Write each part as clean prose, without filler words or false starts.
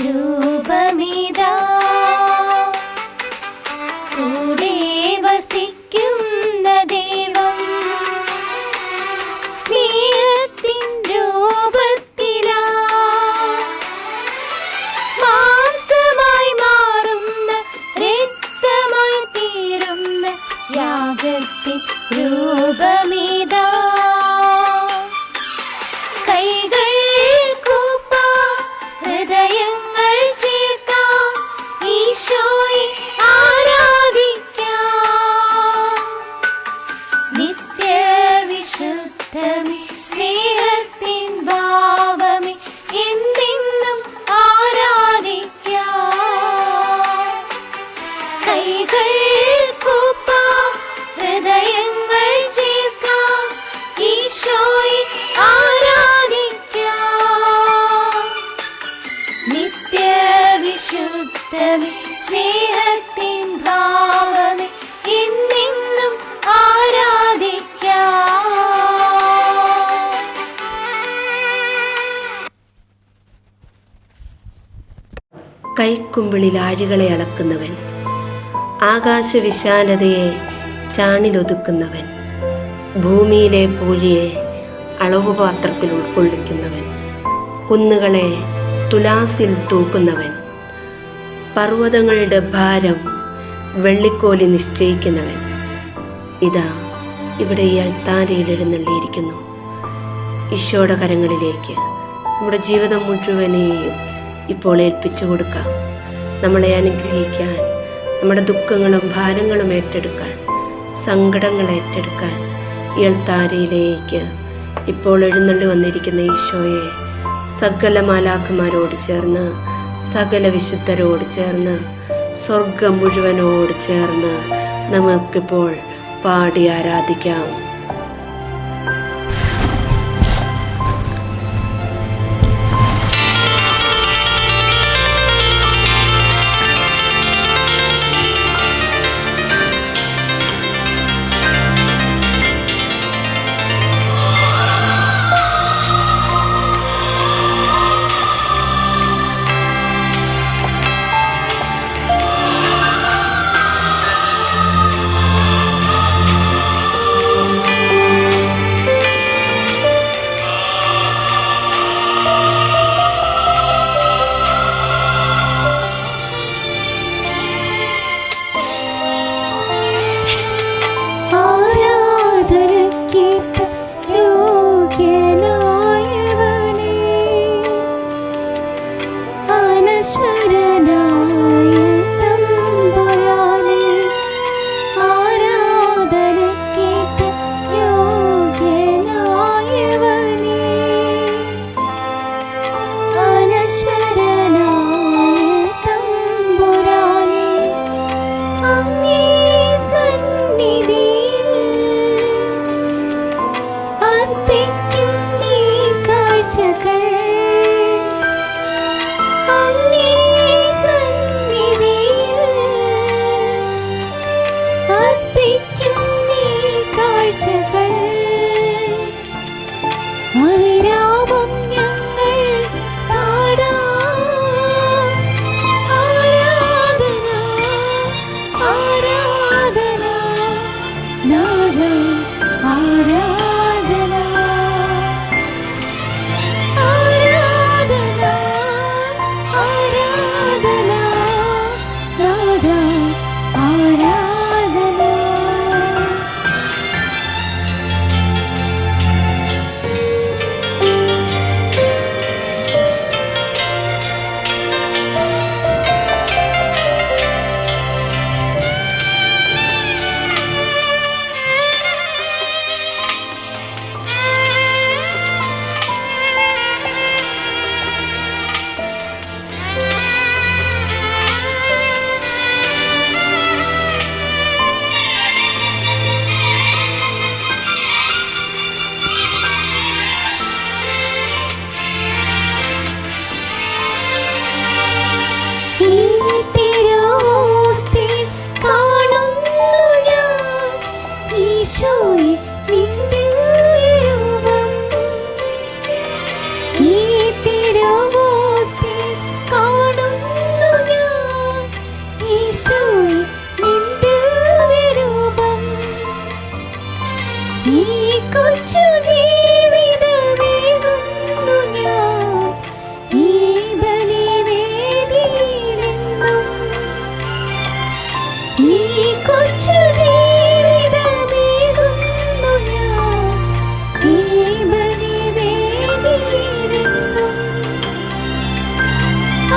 രൂപമിതാ കൂടെ വസിക്കുന്ന ദൈവം സ്നേഹത്തിൻ രൂപത്തിലാ മാംസമായി മാറുന്ന രക്തമായി തീരുന്ന യാഗത്തിൻ രൂപമിതാ കൈകൾ കൂപ്പാം ഹൃദയങ്ങൾ ചേർക്കാം ഈശോയെ ആരാധിക്കാം നിത്യവിശുദ്ധമേ സ്നേഹത്തിൻ ഭാവമേ എന്നെന്നും ആരാധിക്കാം കൈകൾ കൂപ്പാം ഹൃദയങ്ങൾ ചേർക്കാം ഈശോയെ ആരാധിക്കാം നിത്യവിശുദ്ധമേ സ്നേഹത്തിൻ ഭാവമേ എന്നെന്നും ആരാധിക്കാം. കൈക്കുമ്പിളിൽ ആഴികളെ അളക്കുന്നവൻ, ആകാശവിശാലതയെ ചാണിലൊതുക്കുന്നവൻ, ഭൂമിയിലെ പൂഴിയെ അളവുപാത്രത്തിൽ ഉൾക്കൊള്ളിക്കുന്നവൻ, കുന്നുകളെ തുലാസിൽ തൂക്കുന്നവൻ, പർവ്വതങ്ങളുടെ ഭാരം വെള്ളിക്കോലി നിശ്ചയിക്കുന്നവൻ ഇതാ ഇവിടെ ഈ അൾത്താരയിൽ എഴുന്നള്ളിയിരിക്കുന്നു. ഈശോയുടെ കരങ്ങളിലേക്ക് നമ്മുടെ ജീവിതം മുഴുവനെയും ഇപ്പോൾ ഏൽപ്പിച്ചു കൊടുക്കാം. നമ്മളെ അനുഗ്രഹിക്കാൻ, നമ്മുടെ ദുഃഖങ്ങളും ഭാരങ്ങളും ഏറ്റെടുക്കാൻ, സങ്കടങ്ങൾ ഏറ്റെടുക്കാൻ ഈ അൾത്താരയിലേക്ക് ഇപ്പോൾ എഴുന്നള്ളി വന്നിരിക്കുന്ന ഈശോയെ സകല മാലാഖമാരോട് ചേർന്ന്, സകല വിശുദ്ധരോട് ചേർന്ന്, സ്വർഗം മുഴുവനോട് ചേർന്ന് നമുക്കിപ്പോൾ പാടി ആരാധിക്കാം.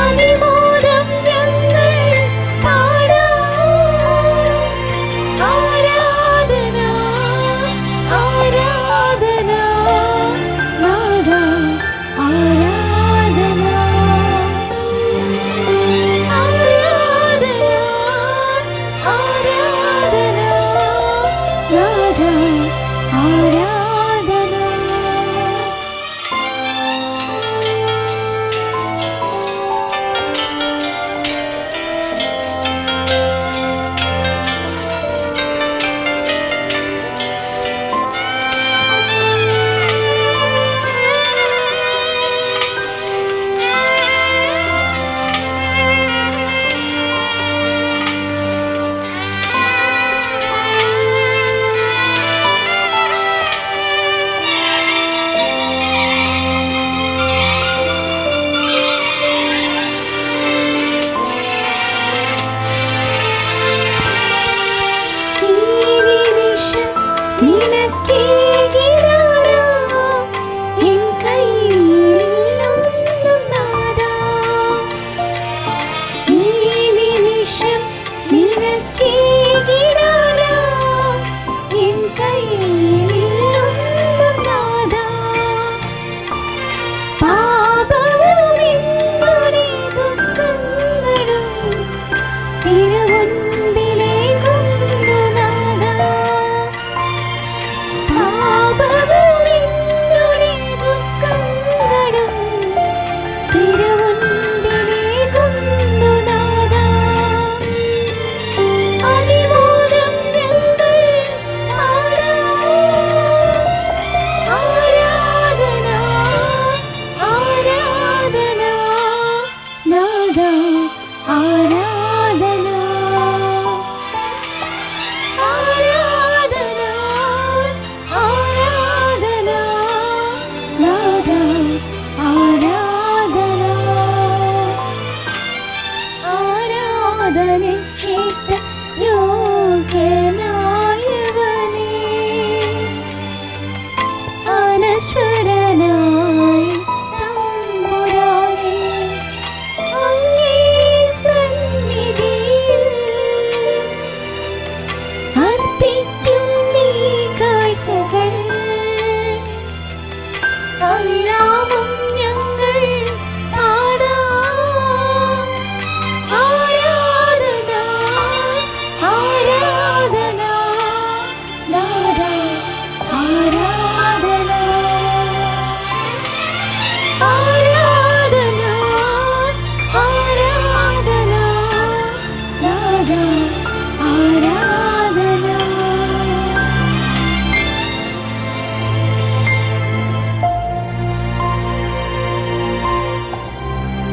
അതിമോദം ഞങ്ങൾ പാടാം. ആരാധന ആരാധന നാഥാ ആരാധന. ആരാധന ആരാധന നാഥാ ആരാധന.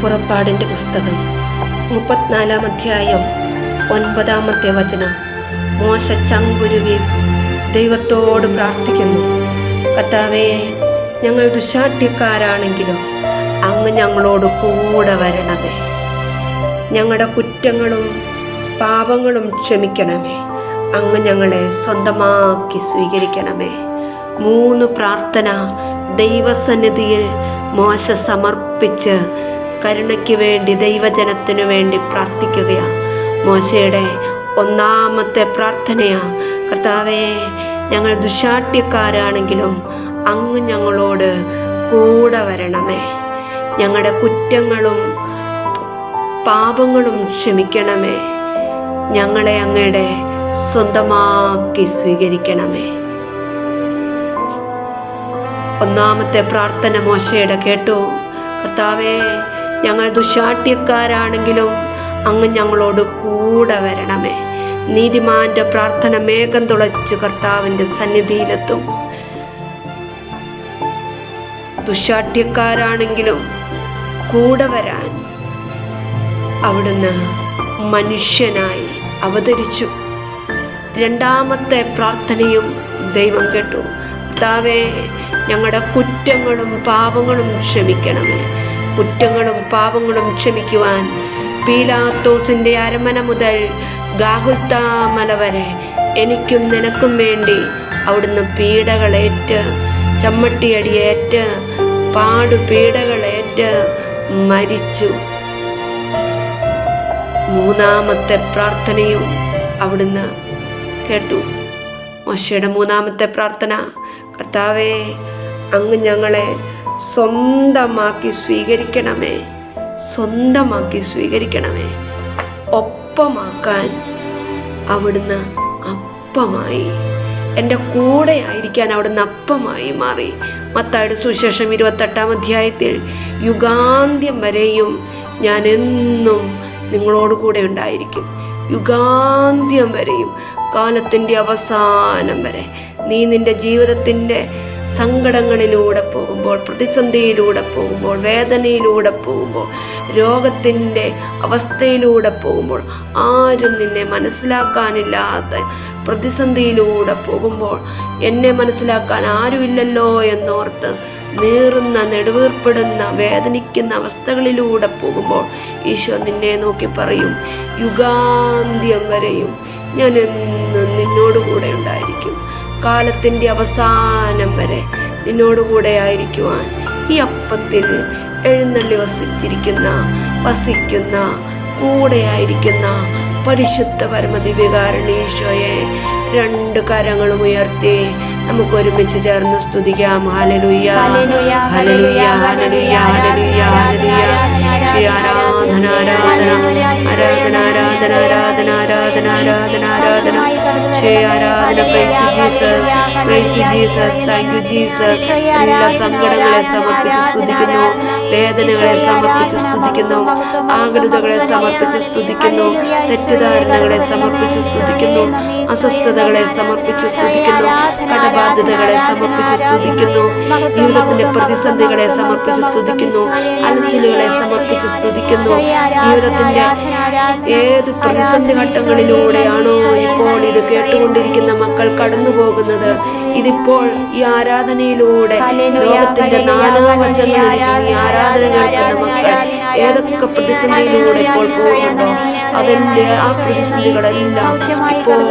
പുറപ്പാടിൻ്റെ പുസ്തകം 34-ാം അധ്യായം 9-ാമത്തെ വചനം. മോശ ചങ്കുരുകി ദൈവത്തോട് പ്രാർത്ഥിക്കുന്നു. കർത്താവേ, ഞങ്ങൾ ദുശാഠ്യക്കാരാണെങ്കിലും അങ്ങ് ഞങ്ങളോട് കൂടെ വരണമേ. ഞങ്ങളുടെ കുറ്റങ്ങളും പാപങ്ങളും ക്ഷമിക്കണമേ. അങ്ങ് ഞങ്ങളെ സ്വന്തമാക്കി സ്വീകരിക്കണമേ. 3 പ്രാർത്ഥന ദൈവസന്നിധിയിൽ മോശ സമർപ്പിച്ച് കരുണയ്ക്ക് വേണ്ടി ദൈവജനത്തിനു വേണ്ടി പ്രാർത്ഥിക്കുകയാണ്. മോശയുടെ 1-ാമത്തെ പ്രാർത്ഥനയാണ്, കർത്താവേ, ഞങ്ങൾ ദുശാഠ്യക്കാരാണെങ്കിലും അങ്ങ് ഞങ്ങളോട് കൂടെ വരണമേ. ഞങ്ങളുടെ കുറ്റങ്ങളും പാപങ്ങളും ക്ഷമിക്കണമേ. ഞങ്ങളെ അങ്ങയുടെ സ്വന്തമാക്കി സ്വീകരിക്കണമേ. 1-ാമത്തെ പ്രാർത്ഥന മോശയുടെ കേട്ടു. കർത്താവേ, ഞങ്ങൾ ദുശാഠ്യക്കാരാണെങ്കിലും അങ്ങ് ഞങ്ങളോട് കൂടെ വരണമേ. നീതിമാന്റെ പ്രാർത്ഥന മേഘം തുളച്ച് കർത്താവിൻ്റെ സന്നിധിയിലെത്തും. ദുശാഠ്യക്കാരാണെങ്കിലും കൂടെ വരാൻ അവിടുന്ന് മനുഷ്യനായി അവതരിച്ചു. 2-ാമത്തെ പ്രാർത്ഥനയും ദൈവം കേട്ടു. കർത്താവേ, ഞങ്ങളുടെ കുറ്റങ്ങളും പാപങ്ങളും ക്ഷമിക്കണമേ. കുറ്റങ്ങളും പാപങ്ങളും ക്ഷമിക്കുവാൻ പീലാത്തോസിൻ്റെ അരമന മുതൽ ഗാഗുൽത്താ മല വരെ എനിക്കും നിനക്കും വേണ്ടി അവിടുന്ന് പീഡകളേറ്റ്, ചമ്മട്ടിയടിയേറ്റ്, പാടുപീഡകളേറ്റ് മരിച്ചു. മൂന്നാമത്തെ പ്രാർത്ഥനയും അവിടുന്ന് കേട്ടു. മോശയുടെ മൂന്നാമത്തെ പ്രാർത്ഥന, കർത്താവേ, അങ്ങ് ഞങ്ങളെ സ്വന്തമാക്കി സ്വീകരിക്കണമേ, സ്വന്തമാക്കി സ്വീകരിക്കണമേ. ഒപ്പമാക്കാൻ അവിടുന്ന് അപ്പമായി, എൻ്റെ കൂടെ ആയിരിക്കാൻ അവിടുന്ന് അപ്പമായി മാറി. മത്തായിയുടെ സുവിശേഷം 28-ാം അധ്യായത്തിൽ, യുഗാന്ത്യം വരെയും ഞാൻ എന്നും നിങ്ങളോട് കൂടെ ഉണ്ടായിരിക്കും. യുഗാന്ത്യം വരെയും, കാലത്തിൻ്റെ അവസാനം വരെ. നീ നിൻ്റെ ജീവിതത്തിൻ്റെ സങ്കടങ്ങളിലൂടെ പോകുമ്പോൾ, പ്രതിസന്ധിയിലൂടെ പോകുമ്പോൾ, വേദനയിലൂടെ പോകുമ്പോൾ, രോഗത്തിൻ്റെ അവസ്ഥയിലൂടെ പോകുമ്പോൾ, ആരും നിന്നെ മനസ്സിലാക്കാനില്ലാത്ത പ്രതിസന്ധിയിലൂടെ പോകുമ്പോൾ, എന്നെ മനസ്സിലാക്കാൻ ആരുമില്ലല്ലോ എന്നോർത്ത് നീറുന്ന, നെടുവീർപ്പെടുന്ന, വേദനിക്കുന്ന അവസ്ഥകളിലൂടെ പോകുമ്പോൾ ഈശോ നിന്നെ നോക്കി പറയും, യുഗാന്ത്യം വരെയും ഞാൻ എന്നും നിന്നോടുകൂടെ ഉണ്ടായിരിക്കും. കാലത്തിൻ്റെ അവസാനം വരെ നിന്നോടുകൂടെ ആയിരിക്കുവാൻ ഈ അപ്പത്തിൽ എഴുന്നള്ളി വസിക്കുന്ന കൂടെയായിരിക്കുന്ന പരിശുദ്ധ പരമദിവ്യകാരുണ്യ ഈശോയെ 2 കരങ്ങളും ഉയർത്തി നമുക്ക് ഒരുമിച്ച് ചേർന്ന് സ്തുതിക്കാം. Hallelujah, hallelujah, hallelujah, hallelujah, hallelujah. Shri ആരാധന, ആരാധന, ആരാധന, ആരാധന, ആരാധന, ആരാധന, ആരാധന, ആരാധന. ശ്രീ ആരാധന. Praise you Jesus, thank you Jesus. എല്ലാ സങ്കടങ്ങളെ സമർപ്പിച്ച് സ്തുതിക്കുന്നു, വേദനകളെ സമർപ്പിച്ച് സ്തുതിക്കുന്നു, ആകുലതകളെ സമർപ്പിച്ച് സ്തുതിക്കുന്നു, തെറ്റിദ്ധാരണകളെ സമർപ്പിച്ച് സ്തുതിക്കുന്നു, അസ്വസ്ഥതകളെ സമർപ്പിച്ച് സ്തുതിക്കുന്നു, കടബാധ്യതകളെ സമർപ്പിച്ച് സ്തുതിക്കുന്നു, ജീവിതത്തിന്റെ പ്രതിസന്ധികളെ സമർപ്പിച്ച് സ്തുതിക്കുന്നു, അലച്ചിലുകളെ സമർപ്പിച്ച് സ്തുതിക്കുന്നു. ജീവിതത്തിന്റെ ഏത് പ്രതിസന്ധി ഘട്ടങ്ങളിലൂടെയാണോ ഇപ്പോൾ ഇത് കേട്ടുകൊണ്ടിരിക്കുന്ന മക്കൾ കടന്നു പോകുന്നത്, ഇതിപ്പോൾ ഈ ആരാധനയിലൂടെ ലോകത്തിന്റെ നാനാവശങ്ങളിൽ ഈ ആരാധന കേൾക്കുന്ന മക്കൾ ഏതൊക്കെ പ്രതിസന്ധിയിലൂടെ ഇപ്പോൾ പോകുന്നുണ്ടോ, അതിൻ്റെ ആ പ്രതിസന്ധികളെല്ലാം ഇപ്പോൾ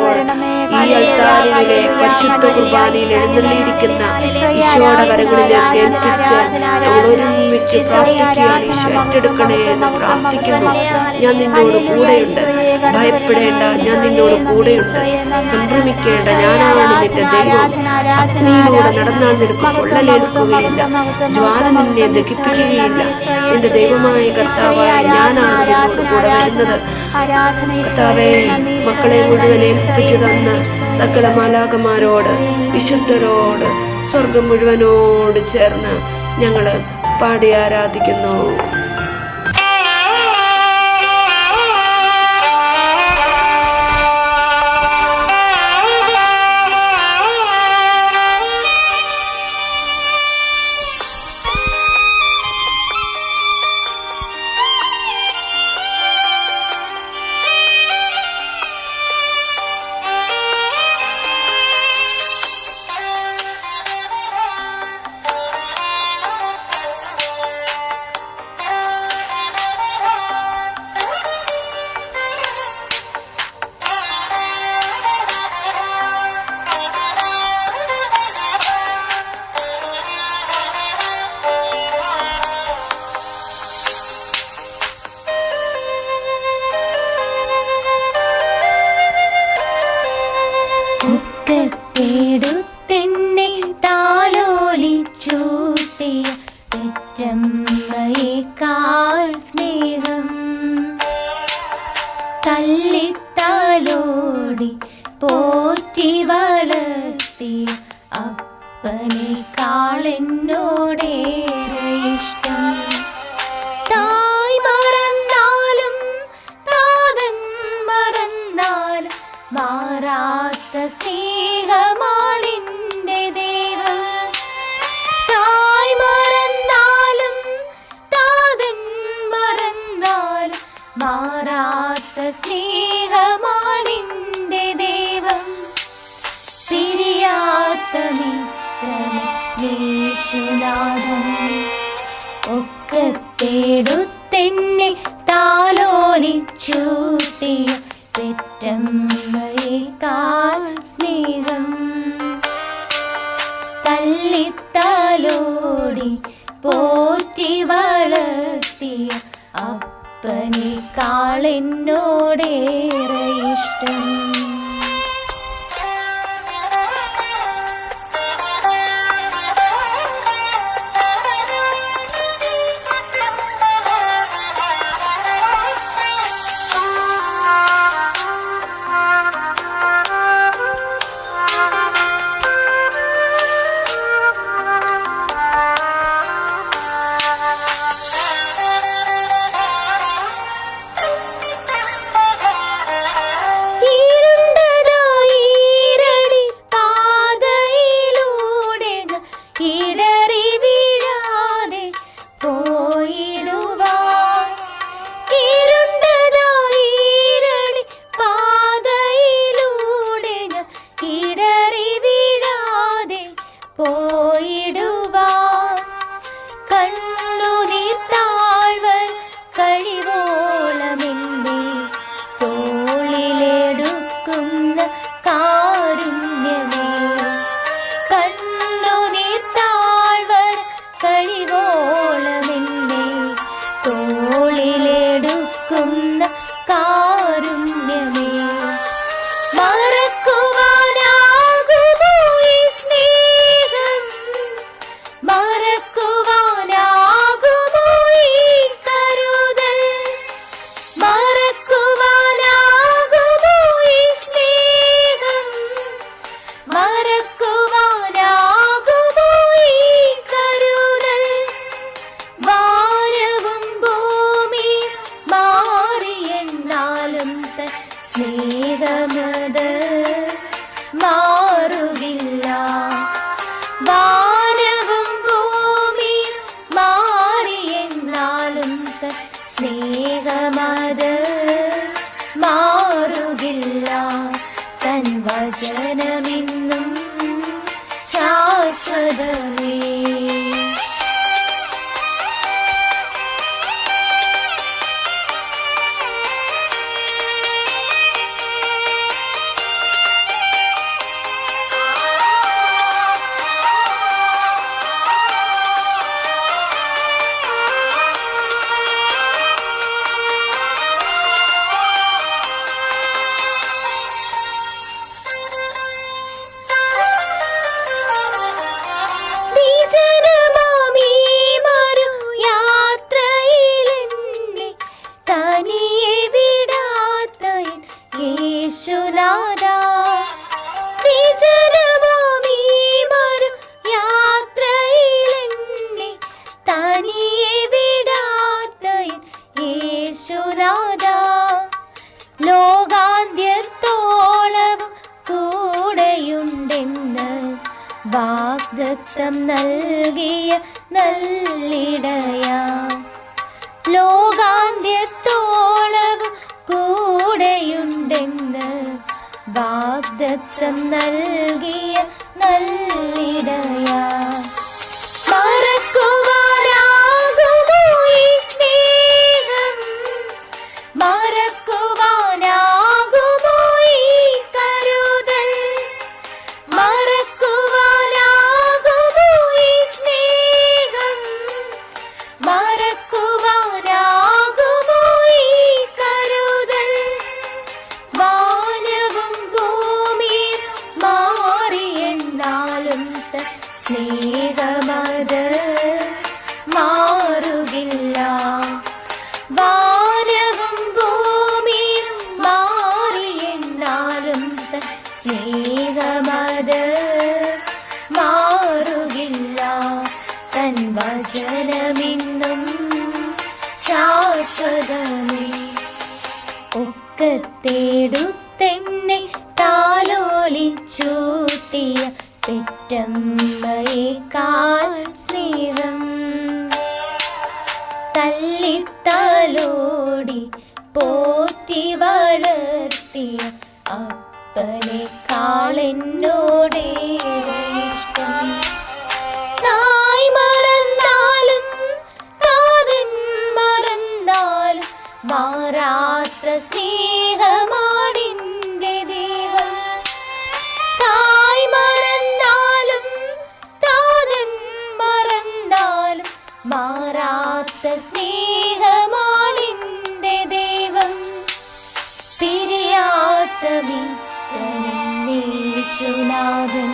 ഈ അൾത്താരയിലെ പരിശുദ്ധ കുർബാനയിൽ എഴുന്നള്ളിയിരിക്കുന്ന ഈശോയുടെ കരങ്ങളിലേക്ക് ഏൽപ്പിച്ച് നമ്മൾ ഒരുമിച്ച് പ്രാർത്ഥിക്കുകയാണ്. ഈശോ ഏറ്റെടുക്കണേ എന്ന് പ്രാർത്ഥിക്കുന്നു. ഞാൻ നിന്നോട് കൂടെയുണ്ട്, ഭയപ്പെടേണ്ട, ഞാൻ നിന്നോട് കൂടെയുണ്ട്, സംഭ്രമിക്കേണ്ട, ഞാനാണ് നിന്റെ ദൈവം. അഗ്നിയിലൂടെ നടന്നാൽ നിനക്ക് പൊള്ളലേൽക്കുകയില്ല, ജ്വാല നിന്നെ ദഹിപ്പിക്കുകയില്ല. നിന്റെ ദൈവമായ കർത്താവായ ഞാനാണ് നിന്നോട് കൂടെ വരുന്നത്. കർത്താവേ, മക്കളെ മുഴുവൻ ഏൽപ്പിച്ചു തന്ന് സകല മാലാഖമാരോട്, വിശുദ്ധരോട്, സ്വർഗം മുഴുവനോട് ചേർന്ന് ഞങ്ങൾ പാടി ആരാധിക്കുന്നു. തേടുത്തെന്നെ താലോലിച്ചൂട്ടിയ പെറ്റമ്മയേക്കാൾ സ്നേഹം, തല്ലിത്താലോടി പോറ്റി വളർത്തിയ അപ്പനേക്കാൾ എന്നോടേറെ ഇഷ്ടം. തായ് മറന്നാലും താതൻ മറന്നാലും മാറാത്ത സ്നേഹമാണെന്റെ ദൈവം. തായ് മറന്നാലും താതൻ മറന്നാലും മാറാത്ത സ്നേഹമാണെന്റെ ദൈവം. പിരിയാത്ത മിത്രമേ യേശുനാഥൻ, ഒക്കെ തേടുത്തെന്നെ താലോലിച്ചൂട്ടിയ പെറ്റമ്മയേക്കാൾ സ്നേഹം, തല്ലിത്താലോടി പോറ്റി വളർത്തിയ അപ്പനേക്കാൾ എന്നോടേറെ ഇഷ്ടം. സ്നേഹമത് മാറുകില്ല. വാനവും ഭൂമി മാറിയെന്നാലും സ്നേഹമത് മാറുകില്ല. തൻ വചനമിന്നും ശാശ്വതമേ. ലോകാന്ത്യത്തോളവും കൂടെയുണ്ടെന്ന് വാഗ്ദത്തം നൽകിയ നല്ലിടയാ. ലോകാന്ത്യത്തോളവും കൂടെയുണ്ടെന്ന് വാഗ്ദത്തം നൽകിയ നല്ലിടയാ. മറക്കുവാനാകുമോ ഈ സ്നേഹം? മറക്കുവാനാകുമോ ഈ കരുതൽ? മറക്കുവാനാകുമോ ഈ സ്നേഹം? മറക്കുവാനാകുമോ ഈ കരുതൽ? വാനവും ഭൂമിയും മാറിയെന്നാലും സ്നേഹമത് മാറുകില്ല. വാനവും ഭൂമിയും മാറിയെന്നാലും സ്നേഹമത് മാറുകില്ല. തൻ വചനമിന്നും ശാശ്വതമേ. ഒക്കത്തേടുത്തെന്നെ താലോലിച്ചൂട്ടിയ പെറ്റമ്മയേക്കാൾ സ്നേഹം തല്ലിത്തലോടി പോറ്റി വളർത്തിയ അപ്പനേക്കാൾ എന്നോടേറെ ഇഷ്ടം. തായ് മറന്നാലും താതൻ മറന്നാലും മാറാത്ത സ്നേഹമാണിന്റെ ദൈവം. തായ് മറന്നാലും താതൻ മറന്നാലും മാറാത്ത സ്നേഹമാണിന്റെ യേശുനാഥൻ.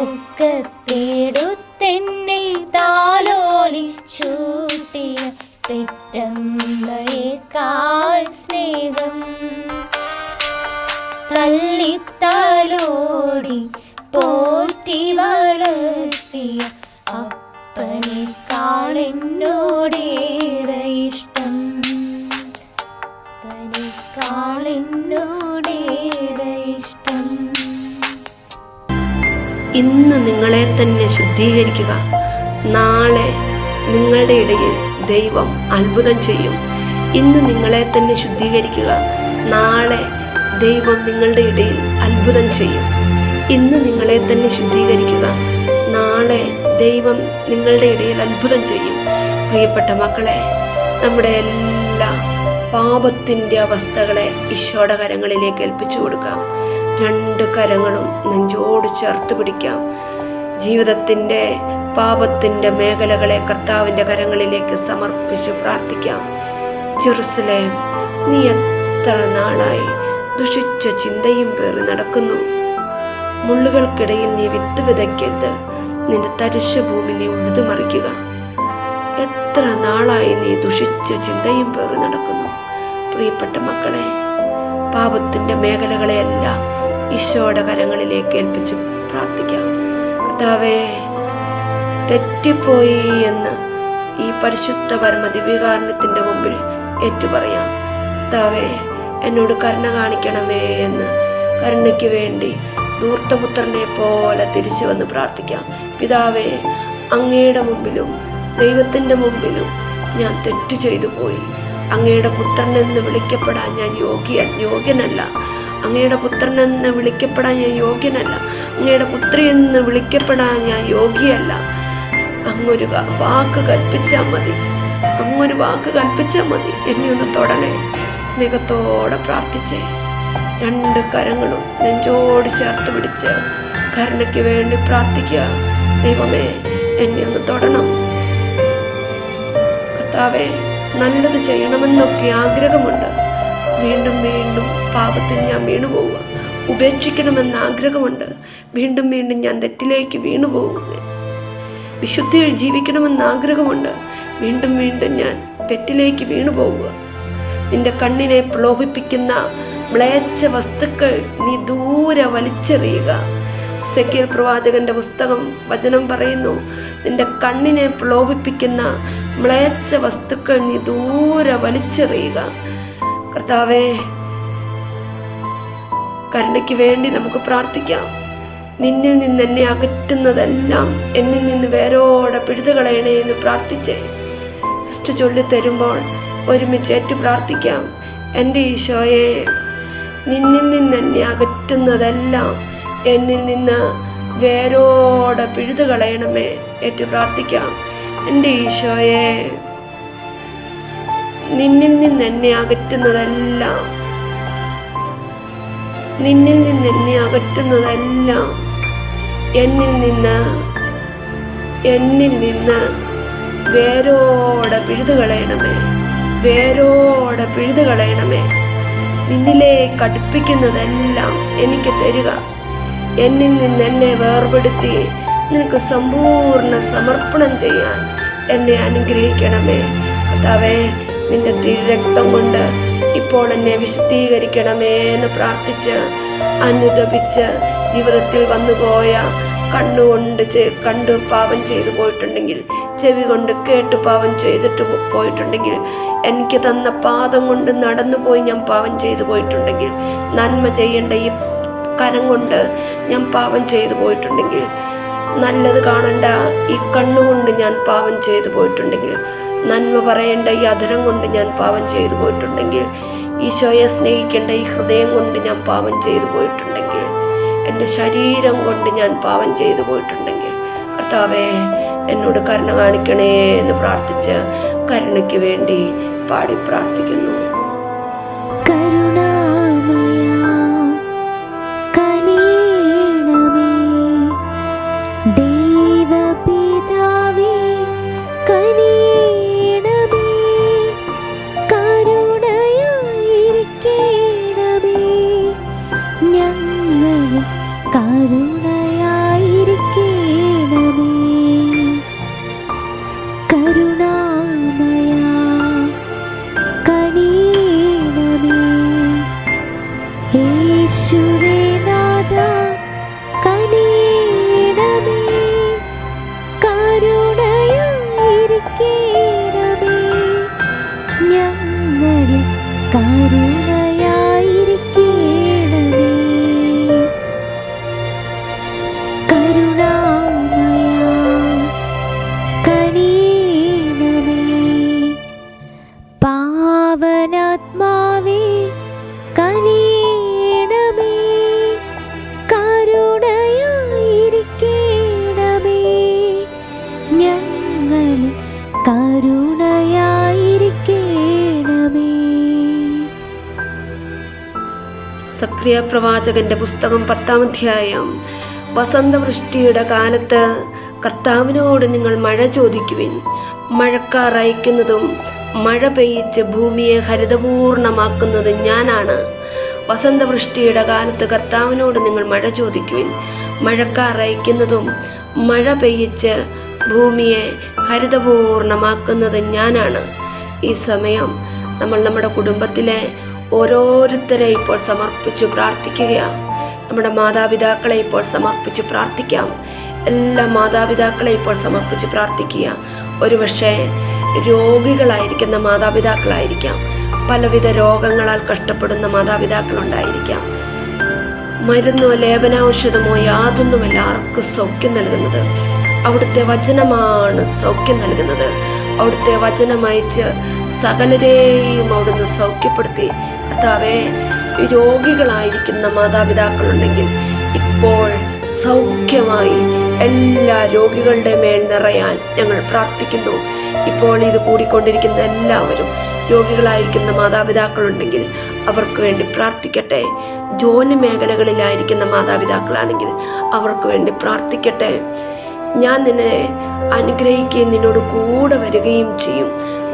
ഒക്കത്തെടുത്തെന്നെ താലോലിച്ചൂട്ടിയ പെറ്റമ്മയേക്കാൾ സ്നേഹം, തല്ലിത്തലോടി പോറ്റി വളർത്തിയ അപ്പനേക്കാൾ എന്നോടേറെ ഇഷ്ടം, അപ്പനേക്കാൾ എന്നോടേറെ ഇഷ്ടം. ഇന്ന് നിങ്ങളെ തന്നെ ശുദ്ധീകരിക്കുക. നാളെ നിങ്ങളുടെ ഇടയിൽ ദൈവം അത്ഭുതം ചെയ്യും. ഇന്ന് നിങ്ങളെ തന്നെ ശുദ്ധീകരിക്കുക. നാളെ ദൈവം നിങ്ങളുടെ ഇടയിൽ അത്ഭുതം ചെയ്യും. ഇന്ന് നിങ്ങളെ തന്നെ ശുദ്ധീകരിക്കുക. നാളെ ദൈവം നിങ്ങളുടെ ഇടയിൽ അത്ഭുതം ചെയ്യും. പ്രിയപ്പെട്ട മക്കളെ, നമ്മുടെ എല്ലാ പാപത്തിൻ്റെ അവസ്ഥകളെ ഈശോയുടെ കരങ്ങളിലേക്ക് ഏൽപ്പിച്ചു കൊടുക്കാം. രണ്ട് കരങ്ങളും നെഞ്ചോട് ചേർത്ത് പിടിക്കാം. ജീവിതത്തിൻ്റെ പാപത്തിൻ്റെ മേഖലകളെ കർത്താവിൻ്റെ കരങ്ങളിലേക്ക് സമർപ്പിച്ചു പ്രാർത്ഥിക്കാം. ജെറുസലേം, നീ എത്ര നാളായി ദുഷിച്ച ചിന്തയും പേറി നടക്കുന്നു. മുള്ളുകൾക്കിടയിൽ നീ വിത്ത് വിതയ്ക്കരുത്. നിന്റെ തരിശ ഭൂമി നീ ഉഴുതുമറിക്കുക. എത്ര നാളായി നീ ദുഷിച്ച ചിന്തയും പേറി നടക്കുന്നു. പ്രിയപ്പെട്ട മക്കളെ, പാപത്തിൻ്റെ മേഖലകളെയെല്ലാം ഈശോയുടെ കരങ്ങളിലേക്ക് ഏൽപ്പിച്ച് പ്രാർത്ഥിക്കാം. കർത്താവേ, തെറ്റിപ്പോയി എന്ന് ഈ പരിശുദ്ധ പരമ ദിവ്യകാരുണ്യത്തിൻ്റെ മുമ്പിൽ ഏറ്റുപറയാം. കർത്താവേ, എന്നോട് കരുണ കാണിക്കണമേ എന്ന് കരുണയ്ക്ക് വേണ്ടി ധൂർത്തപുത്രനെ പോലെ തിരിച്ചു വന്ന് പ്രാർത്ഥിക്കാം. പിതാവേ, അങ്ങയുടെ മുമ്പിലും ദൈവത്തിൻ്റെ മുമ്പിലും ഞാൻ തെറ്റു ചെയ്തു പോയി. അങ്ങയുടെ പുത്രനെന്ന് വിളിക്കപ്പെടാൻ ഞാൻ യോഗ്യനല്ല. അങ്ങയുടെ പുത്രനെന്ന് വിളിക്കപ്പെടാൻ ഞാൻ യോഗ്യനല്ല. അങ്ങയുടെ പുത്രി എന്ന് വിളിക്കപ്പെടാൻ ഞാൻ യോഗ്യയല്ല. അങ്ങൊരു വാക്ക് കൽപ്പിച്ചാൽ മതി. അങ്ങൊരു വാക്ക് കൽപ്പിച്ചാൽ മതി. എന്നെ ഒന്ന് തൊടണേ. സ്നേഹത്തോടെ പ്രാർത്ഥിച്ചേ. രണ്ട് കരങ്ങളും നെഞ്ചോട് ചേർത്ത് പിടിച്ച് കരുണയ്ക്ക് വേണ്ടി പ്രാർത്ഥിക്കുക. ദൈവമേ, എന്നെ ഒന്ന് തൊടണം. കർത്താവേ, നല്ലത് ചെയ്യണമെന്നൊക്കെ ആഗ്രഹമുണ്ട്. വീണ്ടും വീണ്ടും പാപത്തിൽ ഞാൻ വീണുപോവുക. ഉപേക്ഷിക്കണമെന്ന് ആഗ്രഹമുണ്ട്. വീണ്ടും വീണ്ടും ഞാൻ തെറ്റിലേക്ക് വീണുപോകുക. വിശുദ്ധിയിൽ ജീവിക്കണമെന്ന് ആഗ്രഹമുണ്ട്. വീണ്ടും വീണ്ടും ഞാൻ തെറ്റിലേക്ക് വീണുപോവുക. നിന്റെ കണ്ണിനെ പ്രലോഭിപ്പിക്കുന്ന മ്ലേച്ഛ വസ്തുക്കൾ നീ ദൂരെ വലിച്ചെറിയുക. എസെക്കിയേൽ പ്രവാചകന്റെ പുസ്തകം വചനം പറയുന്നു, നിന്റെ കണ്ണിനെ പ്രലോഭിപ്പിക്കുന്ന മ്ലേച്ഛ വസ്തുക്കൾ നീ ദൂരെ വലിച്ചെറിയുക. കർത്താവേ, കരുണയ്ക്ക് വേണ്ടി നമുക്ക് പ്രാർത്ഥിക്കാം. നിന്നിൽ നിന്ന് എന്നെ അകറ്റുന്നതെല്ലാം എന്നിൽ നിന്ന് വേരോടെ പിഴുതുകളയണേ എന്ന് പ്രാർത്ഥിച്ചേ. സിസ്റ്റർ ചൊല്ലിത്തരുമ്പോൾ ഒരുമിച്ച് ഏറ്റു പ്രാർത്ഥിക്കാം. എൻ്റെ ഈശോയെ, നിന്നിൽ നിന്ന് എന്നെ അകറ്റുന്നതെല്ലാം എന്നിൽ നിന്ന് വേരോടെ പിഴുതുകളയണമേ. ഏറ്റു പ്രാർത്ഥിക്കാം. എൻ്റെ ഈശോയെ, നിന്നിൽ നിന്ന് എന്നെ അകറ്റുന്നതെല്ലാം എന്നിൽ നിന്ന് വേരോടെ പിഴുതുകളയണമേ. നിന്നിലേക്ക് അടുപ്പിക്കുന്നതെല്ലാം എനിക്ക് തരിക. എന്നിൽ നിന്ന് എന്നെ വേർപെടുത്തി നിനക്ക് സമ്പൂർണ്ണ സമർപ്പണം ചെയ്യാൻ എന്നെ അനുഗ്രഹിക്കണമേ. കർത്താവേ, നിന്റെ തിരുരക്തം കൊണ്ട് ഇപ്പോൾ എന്നെ വിശുദ്ധീകരിക്കണമേ എന്ന് പ്രാർത്ഥിച്ച് അനുദപിച്ച് ജീവിതത്തിൽ വന്നുപോയ കണ്ണുകൊണ്ട് കണ്ടു പാപം ചെയ്തു പോയിട്ടുണ്ടെങ്കിൽ, ചെവി കൊണ്ട് കേട്ട് പാപം ചെയ്തിട്ട് പോയിട്ടുണ്ടെങ്കിൽ, എനിക്ക് തന്ന പാദം കൊണ്ട് നടന്നുപോയി ഞാൻ പാപം ചെയ്തു പോയിട്ടുണ്ടെങ്കിൽ, നന്മ ചെയ്യേണ്ട ഈ കരം കൊണ്ട് ഞാൻ പാപം ചെയ്തു പോയിട്ടുണ്ടെങ്കിൽ, നല്ലത് കാണേണ്ട ഈ കണ്ണുകൊണ്ട് ഞാൻ പാപം ചെയ്തു പോയിട്ടുണ്ടെങ്കിൽ, നന്മ പറയേണ്ട ഈ അധരം കൊണ്ട് ഞാൻ പാപം ചെയ്തു പോയിട്ടുണ്ടെങ്കിൽ, ഈശോയെ സ്നേഹിക്കേണ്ട ഈ ഹൃദയം കൊണ്ട് ഞാൻ പാപം ചെയ്തു പോയിട്ടുണ്ടെങ്കിൽ, എൻ്റെ ശരീരം കൊണ്ട് ഞാൻ പാപം ചെയ്തു പോയിട്ടുണ്ടെങ്കിൽ, കർത്താവേ, എന്നോട് കരുണ കാണിക്കണേ എന്ന് പ്രാർത്ഥിച്ച് കരുണയ്ക്ക് വേണ്ടി പാടി പ്രാർത്ഥിക്കുന്നു. കരുണയായിരിക്കണമേ. കരുണാമയ കനിയണമേ. പാവനാത്മാവേ കനിയണമേ. കരുണയായിരിക്കണമേ. ഞങ്ങളിൽ കരുണയായിരിക്കണമേ. സക്രിയ പ്രവാചകന്റെ പുസ്തകം 10-ാം അധ്യായം. വസന്തവൃഷ്ടിയുടെ കാലത്ത് കർത്താവിനോട് നിങ്ങൾ മഴ ചോദിക്കുവിൻ. മഴക്കാർ അയക്കുന്നതും മഴ പെയ്യിച്ച് ഭൂമിയെ ഹരിതപൂർണമാക്കുന്നതും ഞാനാണ്. വസന്തവൃഷ്ടിയുടെ കാലത്ത് കർത്താവിനോട് നിങ്ങൾ മഴ ചോദിക്കുവിൻ. മഴക്കാർ അയക്കുന്നതും മഴ പെയ്യിച്ച് ഭൂമിയെ ഹരിതപൂർണമാക്കുന്നതും ഞാനാണ്. ഈ സമയം നമ്മൾ നമ്മുടെ കുടുംബത്തിലെ ഓരോരുത്തരെ ഇപ്പോൾ സമർപ്പിച്ചു പ്രാർത്ഥിക്കുകയാണ്. നമ്മുടെ മാതാപിതാക്കളെ ഇപ്പോൾ സമർപ്പിച്ച് പ്രാർത്ഥിക്കാം. എല്ലാ മാതാപിതാക്കളെ ഇപ്പോൾ സമർപ്പിച്ച് പ്രാർത്ഥിക്കുക. ഒരുപക്ഷെ രോഗികളായിരിക്കുന്ന മാതാപിതാക്കളായിരിക്കാം. പലവിധ രോഗങ്ങളാൽ കഷ്ടപ്പെടുന്ന മാതാപിതാക്കളുണ്ടായിരിക്കാം. മരുന്നോ ലേപനാഔഷധമോ യാതൊന്നുമല്ല ആർക്കും സൗഖ്യം നൽകുന്നത്. അവിടുത്തെ വചനമാണ് സൗഖ്യം നൽകുന്നത്. അവിടുത്തെ വചനം അയച്ച് സകലരെയും അവിടുന്ന് സൗഖ്യപ്പെടുത്തി. കർത്താവേ, രോഗികളായിരിക്കുന്ന മാതാപിതാക്കളുണ്ടെങ്കിൽ ഇപ്പോൾ സൗഖ്യമായി എല്ലാ രോഗികളുടെ മേൽ നിറയാൻ ഞങ്ങൾ പ്രാർത്ഥിക്കുന്നു. ഇപ്പോൾ ഇത് കൂടിക്കൊണ്ടിരിക്കുന്ന എല്ലാവരും രോഗികളായിരിക്കുന്ന മാതാപിതാക്കളുണ്ടെങ്കിൽ അവർക്ക് വേണ്ടി പ്രാർത്ഥിക്കട്ടെ. ജോലി മേഖലകളിലായിരിക്കുന്ന മാതാപിതാക്കളാണെങ്കിൽ അവർക്ക് വേണ്ടി പ്രാർത്ഥിക്കട്ടെ. ഞാൻ നിന്നെ അനുഗ്രഹിക്കുകയും നിന്നോട് കൂടെ വരികയും ചെയ്യും.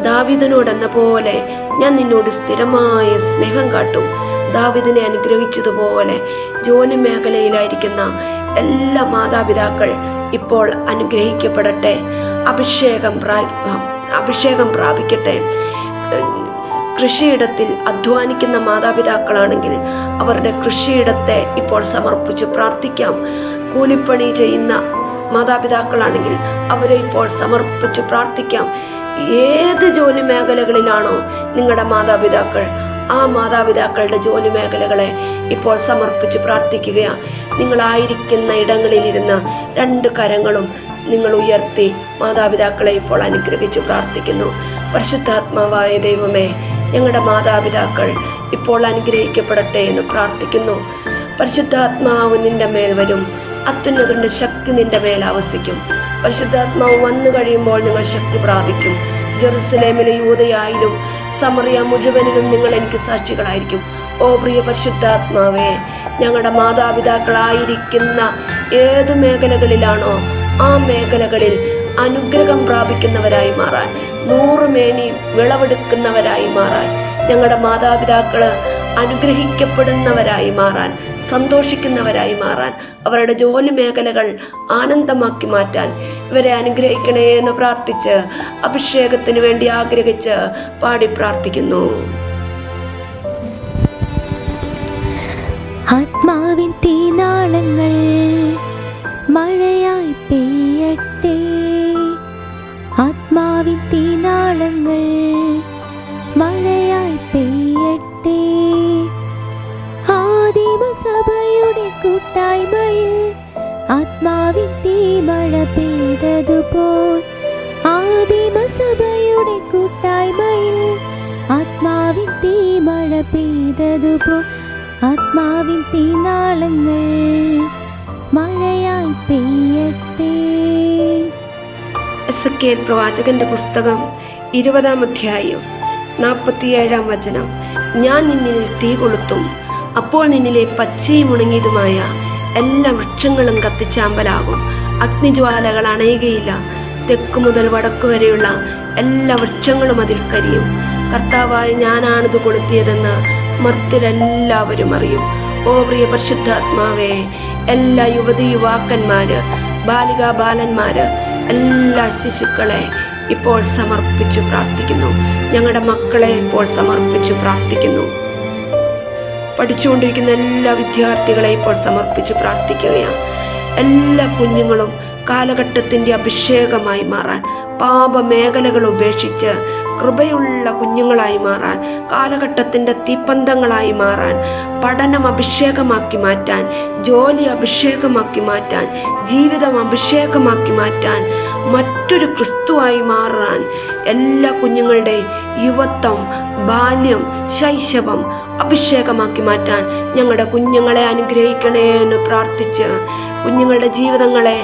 ദാവീദിനോടെന്ന പോലെ ഞാൻ നിന്നോട് സ്ഥിരമായ സ്നേഹം കാട്ടും. ദാവീദിനെ അനുഗ്രഹിച്ചതുപോലെ ജോലി മേഖലയിലായിരിക്കുന്ന എല്ലാ മാതാപിതാക്കൾ ഇപ്പോൾ അനുഗ്രഹിക്കപ്പെടട്ടെ. അഭിഷേകം പ്രാപിക്കട്ടെ. കൃഷിയിടത്തിൽ അധ്വാനിക്കുന്ന മാതാപിതാക്കളാണെങ്കിൽ അവരുടെ കൃഷിയിടത്തെ ഇപ്പോൾ സമർപ്പിച്ച് പ്രാർത്ഥിക്കാം. കൂലിപ്പണി ചെയ്യുന്ന മാതാപിതാക്കളാണെങ്കിൽ അവരെ ഇപ്പോൾ സമർപ്പിച്ച് പ്രാർത്ഥിക്കാം. ഏത് ജോലി മേഖലകളിലാണോ നിങ്ങളുടെ മാതാപിതാക്കൾ, ആ മാതാപിതാക്കളുടെ ജോലി മേഖലകളെ ഇപ്പോൾ സമർപ്പിച്ച് പ്രാർത്ഥിക്കുക. നിങ്ങളായിരിക്കുന്ന ഇടങ്ങളിലിരുന്ന് 2 കരങ്ങളും നിങ്ങൾ ഉയർത്തി മാതാപിതാക്കളെ ഇപ്പോൾ അനുഗ്രഹിച്ച് പ്രാർത്ഥിക്കുന്നു. പരിശുദ്ധാത്മാവായ ദൈവമേ, ഞങ്ങളുടെ മാതാപിതാക്കൾ ഇപ്പോൾ അനുഗ്രഹിക്കപ്പെടട്ടെ എന്ന് പ്രാർത്ഥിക്കുന്നു. പരിശുദ്ധാത്മാവ് നിന്റെ മേൽ വരും. അത്യുന്നതന്റെ ശക്തി നിന്റെ മേൽ ആവസിക്കും. പരിശുദ്ധാത്മാവ് വന്നു കഴിയുമ്പോൾ നിങ്ങൾ ശക്തി പ്രാപിക്കും. ജെറുസലേമിലും യൂദയായിലും സമറിയ മുഴുവനിലും നിങ്ങൾ എനിക്ക് സാക്ഷികളായിരിക്കും. ഓ പ്രിയ പരിശുദ്ധാത്മാവേ, ഞങ്ങളുടെ മാതാപിതാക്കളായിരിക്കുന്ന ഏതു മേഖലകളിലാണോ ആ മേഖലകളിൽ അനുഗ്രഹം പ്രാപിക്കുന്നവരായി മാറാൻ, 100 മേനി വിളവെടുക്കുന്നവരായി മാറാൻ, ഞങ്ങളുടെ മാതാപിതാക്കള് അനുഗ്രഹിക്കപ്പെടുന്നവരായി മാറാൻ, സന്തോഷിക്കുന്നവരായി മാറാൻ, അവരുടെ ജോലി മേഖലകൾ ആനന്ദമാക്കി മാറ്റാൻ ഇവരെ അനുഗ്രഹിക്കണേ എന്ന് പ്രാർത്ഥിച്ച് അഭിഷേകത്തിന് വേണ്ടി ആഗ്രഹിച്ച് പാടി പ്രാർത്ഥിക്കുന്നു. ആത്മാവിൻ തീനാളങ്ങൾ മഴയായി പെയ്യട്ടെ. ആത്മാവിൻ തീനാളങ്ങൾ മഴയായി പെയ്യട്ടെ. ആദിമസഭയുടെ കൂട്ടായ്മയിൽ ആത്മാവിൻ തീമഴ പെയ്തതുപോൽ, ആദിമസഭയുടെ കൂട്ടായ്മയിൽ ആത്മാവിൻ തീമഴ പെയ്തതുപോൽ ആത്മാവിൻ തീനാളങ്ങൾ മഴയായി പെയ്യട്ടെ. എസെക്കിയേൽ പ്രവാചകന്റെ പുസ്തകം 20-ാം അധ്യായം 47-ാം വചനം. ഞാൻ നിന്നിൽ തീ കൊളുത്തും, അപ്പോൾ നിന്നിലെ പച്ചയും ഉണങ്ങിയതുമായ എല്ലാ വൃക്ഷങ്ങളും കത്തിച്ചാമ്പലാകും. അഗ്നിജ്വാലകൾ അണയുകയില്ല. തെക്കു മുതൽ വടക്കു വരെയുള്ള എല്ലാ വൃക്ഷങ്ങളും അതിൽ കരിയും. കർത്താവായ ഞാനാണിത് കൊളുത്തിയതെന്ന് മർത്യരെല്ലാവരും അറിയും. ഓ പ്രിയ പരിശുദ്ധാത്മാവേ, എല്ലാ യുവതി യുവാക്കന്മാര്, ബാലികാ ബാലന്മാര്, എല്ലാ ശിശുക്കളെ ഇപ്പോൾ സമർപ്പിച്ചു പ്രാർത്ഥിക്കുന്നു. ഞങ്ങളുടെ മക്കളെ ഇപ്പോൾ സമർപ്പിച്ചു പ്രാർത്ഥിക്കുന്നു. പഠിച്ചുകൊണ്ടിരിക്കുന്ന എല്ലാ വിദ്യാർത്ഥികളെ ഇപ്പോൾ സമർപ്പിച്ച് പ്രാർത്ഥിക്കുകയാണ്. എല്ലാ കുഞ്ഞുങ്ങളും കാലഘട്ടത്തിൻ്റെ അഭിഷേകമായി മാറാൻ, പാപമേഖലകൾ ഉപേക്ഷിച്ച് കൃപയുള്ള കുഞ്ഞുങ്ങളായി മാറാൻ, കാലഘട്ടത്തിൻ്റെ തീപ്പന്തങ്ങളായി മാറാൻ, പഠനം അഭിഷേകമാക്കി മാറ്റാൻ, ജോലി അഭിഷേകമാക്കി മാറ്റാൻ, ജീവിതം അഭിഷേകമാക്കി മാറ്റാൻ, മറ്റൊരു ക്രിസ്തുവായി മാറാൻ, എല്ലാ കുഞ്ഞുങ്ങളുടെയും യുവത്വം, ബാല്യം, ശൈശവം അഭിഷേകമാക്കി മാറ്റാൻ ഞങ്ങളുടെ കുഞ്ഞുങ്ങളെ അനുഗ്രഹിക്കണേ എന്ന് പ്രാർത്ഥിച്ച്, കുഞ്ഞുങ്ങളുടെ ജീവിതങ്ങളെ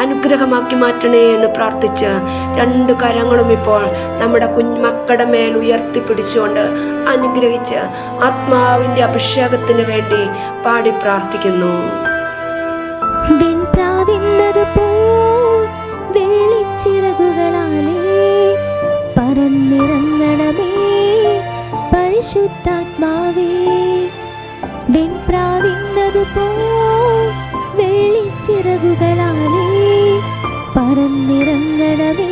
അനുഗ്രഹമാക്കി മാറ്റണേ എന്ന് പ്രാർത്ഥിച്ച്, രണ്ട് കരങ്ങളും ഇപ്പോൾ നമ്മുടെ കുഞ്ഞുമക്കളുടെ മേൽ ഉയർത്തിപ്പിടിച്ചുകൊണ്ട് അനുഗ്രഹിച്ച് ആത്മാവിൻ്റെ അഭിഷേകത്തിന് വേണ്ടി പാടി പ്രാർത്ഥിക്കുന്നു. വെള്ളിച്ചിറകുകളാലേ പറന്നിറങ്ങണമേ പരിശുദ്ധാത്മാവേ. വെള്ളിച്ചിറകുകളാലേ പറന്നിറങ്ങണമേ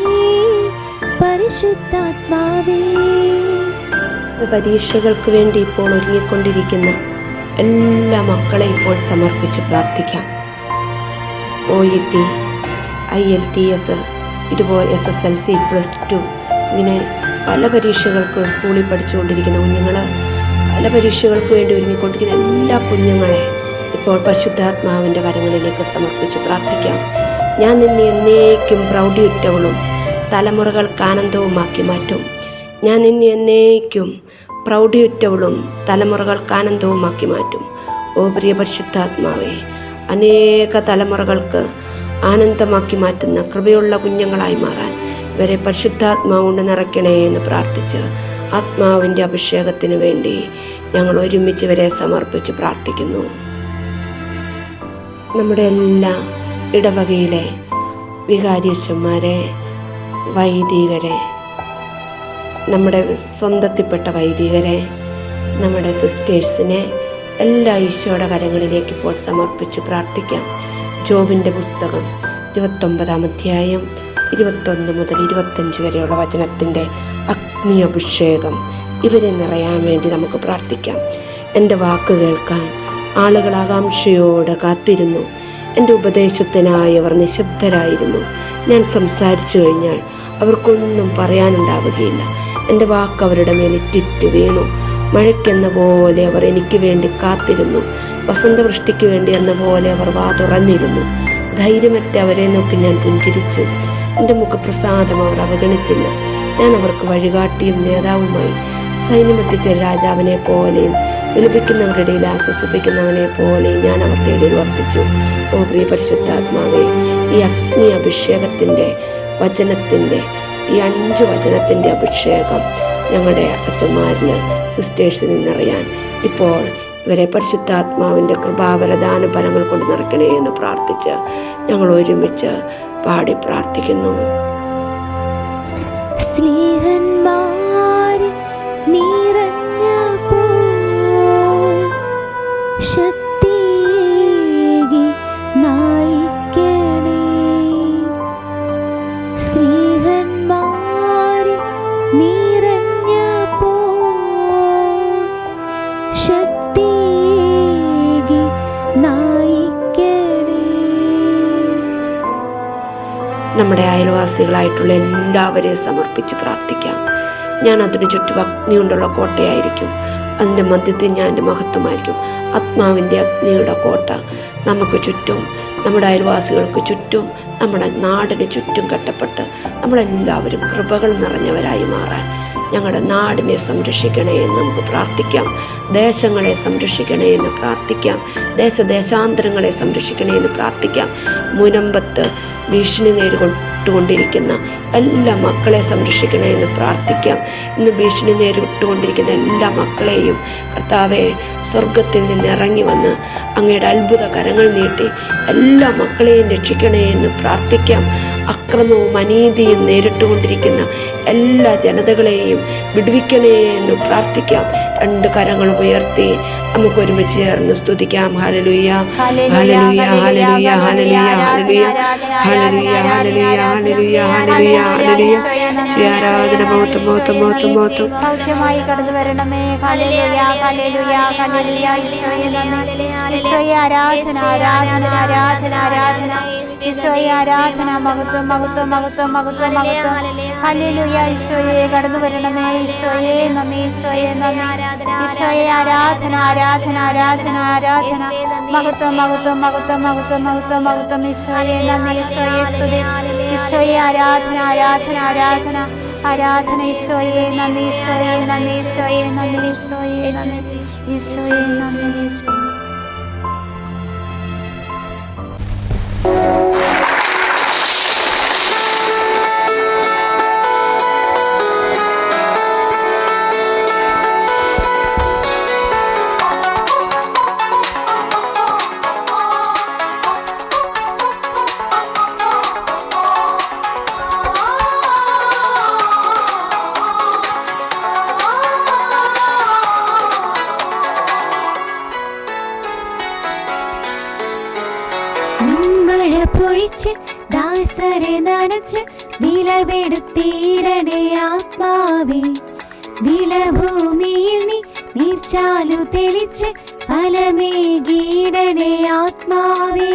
പരിശുദ്ധാത്മാവേ. പരീക്ഷകൾക്ക് വേണ്ടി ഇപ്പോൾ ഒരുങ്ങിക്കൊണ്ടിരിക്കുന്ന എല്ലാ മക്കളെ ഇപ്പോൾ സമർപ്പിച്ച് പ്രാർത്ഥിക്കാം. OET, IELTS, ഇതുപോലെ SSLC, +2 ഇങ്ങനെ പല പരീക്ഷകൾക്ക് സ്കൂളിൽ പഠിച്ചുകൊണ്ടിരിക്കുന്ന കുഞ്ഞുങ്ങൾ, പല പരീക്ഷകൾക്ക് വേണ്ടി ഒരുങ്ങിക്കൊണ്ടിരിക്കുന്ന എല്ലാ കുഞ്ഞുങ്ങളെ ഇപ്പോൾ പരിശുദ്ധാത്മാവിൻ്റെ കരങ്ങളിലേക്ക് സമർപ്പിച്ച് പ്രാർത്ഥിക്കാം. ഞാൻ നിന്നെ എന്നേക്കും പ്രൗഢിയുറ്റവളും തലമുറകൾക്ക് ആനന്ദവുമാക്കി മാറ്റും. ഞാൻ നിന്നെ എന്നേക്കും പ്രൗഢിയുറ്റവളും തലമുറകൾക്ക് ആനന്ദവുമാക്കി മാറ്റും. ഓ പ്രിയ പരിശുദ്ധാത്മാവേ, അനേക തലമുറകൾക്ക് ആനന്ദമാക്കി മാറ്റുന്ന കൃപയുള്ള കുഞ്ഞുങ്ങളായി മാറാൻ ഇവരെ പരിശുദ്ധാത്മാവ് കൊണ്ട് നിറയ്ക്കണേ എന്ന് പ്രാർത്ഥിച്ച് ആത്മാവിൻ്റെ അഭിഷേകത്തിന് വേണ്ടി ഞങ്ങൾ ഒരുമിച്ച് ഇവരെ സമർപ്പിച്ച് പ്രാർത്ഥിക്കുന്നു. നമ്മുടെ എല്ലാ ഇടവകയിലെ വികാരിയച്ചന്മാരെ, വൈദികരെ, നമ്മുടെ സ്വന്തത്തിൽപ്പെട്ട വൈദികരെ, നമ്മുടെ സിസ്റ്റേഴ്സിനെ എല്ലാ ഈശോയുടെ കരങ്ങളിലേക്ക് ഇപ്പോൾ സമർപ്പിച്ച് പ്രാർത്ഥിക്കാം. ജോബിൻ്റെ പുസ്തകം 29-ാം അധ്യായം 21 മുതൽ 25 വരെയുള്ള വചനത്തിൻ്റെ അഗ്നി അഭിഷേകം ഇവരെ നിറയാൻ വേണ്ടി നമുക്ക് പ്രാർത്ഥിക്കാം. എൻ്റെ വാക്ക് കേൾക്കാൻ ആളുകൾ ആകാംക്ഷയോടെ കാത്തിരുന്നു. എൻ്റെ ഉപദേശത്തിനായി അവർ നിശബ്ദരായിരുന്നു. ഞാൻ സംസാരിച്ചു കഴിഞ്ഞാൽ അവർക്കൊന്നും പറയാനുണ്ടാവുകയില്ല. എൻ്റെ വാക്ക് അവരുടെ മേലിറ്റിറ്റ് വീണു. മഴയ്ക്കെന്ന പോലെ അവർ എനിക്ക് വേണ്ടി കാത്തിരുന്നു. വസന്തവൃഷ്ടിക്ക് വേണ്ടി എന്ന പോലെ അവർ വാ തുറന്നിരുന്നു. ധൈര്യമറ്റ അവരെ നോക്കി ഞാൻ പുഞ്ചിരിച്ചു. എൻ്റെ മുഖപ്രസാദം അവർ അവഗണിച്ചില്ല. ഞാൻ അവർക്ക് വഴികാട്ടിയും നേതാവുമായി. സൈന്യമെത്തിച്ച രാജാവിനെ പോലെയും വിലപിക്കുന്നവരുടെ ഇടയിൽ ആശ്വസിപ്പിക്കുന്നവനെ പോലെയും ഞാൻ അവർ തേടി വർദ്ധിച്ചു. ഓ പ്രിയ പരിശുദ്ധാത്മാവേ, ഈ അഗ്നി അഭിഷേകത്തിൻ്റെ വചനത്തിൻ്റെ ഈ 5 വചനത്തിൻ്റെ അഭിഷേകം ഞങ്ങളുടെ അച്ഛന്മാരിന്, സിസ്റ്റേഴ്സിന് നിറയാൻ ഇപ്പോൾ ഇവരെ പരിശുദ്ധാത്മാവിൻ്റെ കൃപാവരദാന ഫലങ്ങൾ കൊണ്ട് നിറയ്ക്കണേ എന്ന് പ്രാർത്ഥിച്ച് ഞങ്ങൾ ഒരുമിച്ച് പാടി പ്രാർത്ഥിക്കുന്നു. സ്നേഹന്മാരിൽ നിറഞ്ഞപ്പോൾ ശക്തിയേകി നയിക്കണേ. സ്നേഹന്മാരിൽ നിറഞ്ഞപ്പോൾ ശക്തിയേകി നയിക്കണേ. നമ്മുടെ അയൽവാസികളായിട്ടുള്ള എല്ലാവരെയും സമർപ്പിച്ച് പ്രാർത്ഥിക്കാം. ഞാൻ അതിന് ചുറ്റും അഗ്നി കൊണ്ടുള്ള കോട്ടയായിരിക്കും. അതിൻ്റെ മധ്യത്തിൽ ഞാൻ എൻ്റെ മഹത്വമായിരിക്കും. ആത്മാവിൻ്റെ അഗ്നിയുടെ കോട്ട നമുക്ക് ചുറ്റും, നമ്മുടെ അയൽവാസികൾക്ക് ചുറ്റും, നമ്മുടെ നാടിന് ചുറ്റും കെട്ടപ്പെട്ട് നമ്മളെല്ലാവരും കൃപകൾ നിറഞ്ഞവരായി മാറാൻ ഞങ്ങളുടെ നാടിനെ സംരക്ഷിക്കണേ എന്ന് നമുക്ക് പ്രാർത്ഥിക്കാം. ദേശങ്ങളെ സംരക്ഷിക്കണേ എന്ന് പ്രാർത്ഥിക്കാം. ദേശാന്തരങ്ങളെ സംരക്ഷിക്കണേ എന്ന് പ്രാർത്ഥിക്കാം. മുനമ്പത്ത് ഭീഷണി നേരിട്ടുകൊണ്ടിരിക്കുന്ന എല്ലാ മക്കളെ സംരക്ഷിക്കണേ എന്ന് പ്രാർത്ഥിക്കാം. ഇന്ന് ഭീഷണി നേരിട്ടുകൊണ്ടിരിക്കുന്ന എല്ലാ മക്കളെയും കർത്താവെ, സ്വർഗത്തിൽ നിന്ന് ഇറങ്ങി വന്ന് അങ്ങയുടെ അത്ഭുത കരങ്ങൾ നീട്ടി എല്ലാ മക്കളെയും രക്ഷിക്കണേ എന്ന് പ്രാർത്ഥിക്കാം. അക്രമവും അനീതിയും നേരിട്ടുകൊണ്ടിരിക്കുന്ന എല്ലാ ജനതകളെയും വിടുവിക്കണേ എന്ന് പ്രാർത്ഥിക്കാം. 2 കരങ്ങൾ ഉയർത്തി നമുക്ക് ഒരുമിച്ച് ചേർന്ന് സ്തുതിക്കാം. Hallelujah, hallelujah, hallelujah, hallelujah, hallelujah, hallelujah, hallelujah, hallelujah, hallelujah, hallelujah. ആരാധന, മഹത്വം, മഹത്വം, മഹത്വം, മഹത്വം. സൗഖ്യമായി കടന്നു വരണമേ. Hallelujah, hallelujah, hallelujah. ഈശോയെ നന്ദി. ഈശോയെ ആരാധന, ആരാധന, ആരാധന, ആരാധന. ഈശോയെ ആരാധന, മഹത്വം മഹത്വം മഹത്വം മഹത്വം മഹത്വം. ഹല്ലേലൂയ. ഈശോയെ കടന്നു വരണമേ. ഈശോയെ നന്ദി, ഈശോയെ നന്ദി. ഈശോയെ ആരാധന ആരാധന ആരാധന ആരാധന. മഹത്വം മഹത്വം മഹത്വം മഹത്വം മഹത്വം മഹത്വം. ഈശോയെ നന്ദി, ഈശോയെ സ്തുതി. ഈശോയെ ആരാധന ആരാധന ആരാധന ആരാധന. ഈശോയെ നന്ദി, ഈശോയെ നന്ദി, ഈശോയെ നന്ദി, ഈശോയെ നന്ദി, ഈശോയെ നന്ദി. പൊഴിച്ച് ദാസരെ നനച്ച് വിളവെടുത്തിടണേ ആത്മാവേ. വിളഭൂമിയിൽ നീ നീർച്ചാലു തെളിച്ച് ഫലമേകീടണേ ആത്മാവേ.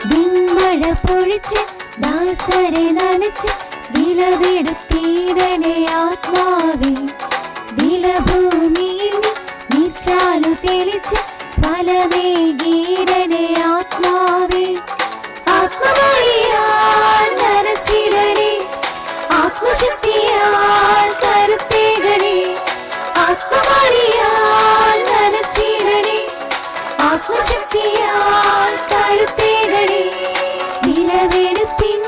വിൺമഴ പൊഴിച്ച് ദാസരെ നനച്ച് വിളവെടുത്തിടണേ ആത്മാവേ. വിളഭൂമിയിൽ നീ നീർച്ചാലു തെളിച്ച് ഫലമേകീടണേ ആത്മാവേ. ആത്മവായിയാൽ നനച്ചിടണേ, ആത്മശക്തിയാൽ കരുത്തേകണേ. ആത്മവായിയാൽ നനച്ചിടണേ, ആത്മശക്തിയാൽ കരുത്തേകണേ. വിളവെടുപ്പിൻ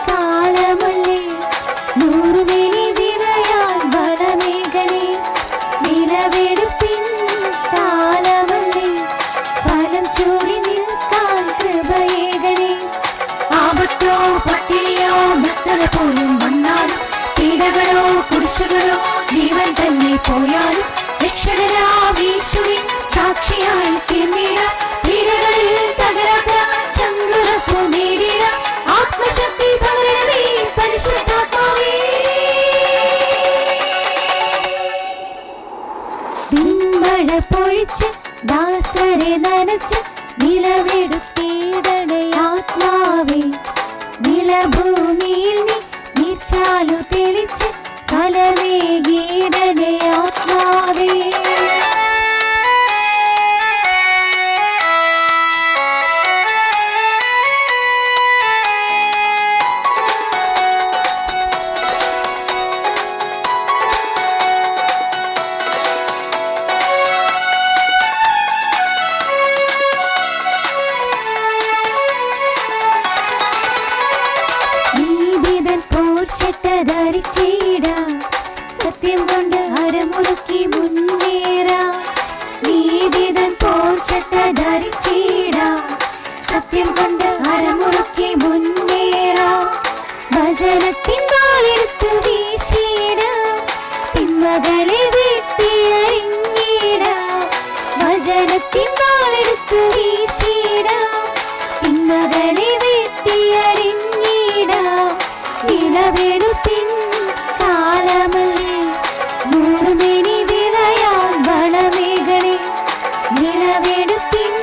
കാലമല്ലേ, നൂറുമേനി വിളയാൻ വളമേകണേ. വിളവെടുപ്പിൻ കാലമല്ലേ, ഫലം ചൂടി നിൽക്കാൻ കൃപയേകണേ. ആപത്തോ പട്ടിണിയോ മൃത്തത പോലും വന്നാലും, പീഡകളോ കുരിശുകളോ ജീവൻ തന്നെ പോയാലും, രക്ഷകരാമീശുവിൻ സാക്ഷിയായി തീർന്നിട. പീഡകളിൽ തകരാത്ത ചങ്കുറപ്പു നേടിട. ആത്മശക്തി പകരണമേ പരിശുദ്ധാത്മാവേ. വിൺമഴ പൊഴിച്ച് ദാസരെ നനച്ച് വിളവെടുത്തിടണേ ആത്മാവേ. വിളഭൂമിയിൽ നീ നീർച്ചാലു തെളിച്ച് ഫലമേകീടണേ ആത്മാവേ. ധരിച്ചിടാം, സത്യം കൊണ്ട് അരമുറുക്കി മുന്നേറാം. നീതിതൻ പോർച്ചട്ട ധരിച്ചിടാം, സത്യം കൊണ്ട് അരമുറുക്കി മുന്നേറാം. വചനത്തിൻ വാളെടുത്ത് വീശിടാം, തിന്മകളെ വെട്ടിയറിഞ്ഞിടാം. വചനത്തിൻ വാളെടുത്ത് വീശിടാം, തിന്മകളെ വെട്ടിയറിഞ്ഞിടാം. വിളവെടുപ്പിൻ കാലമല്ലേ, നൂറുമേനി വിളയാൻ വളമേകണേ. വിളവെടുപ്പിൻ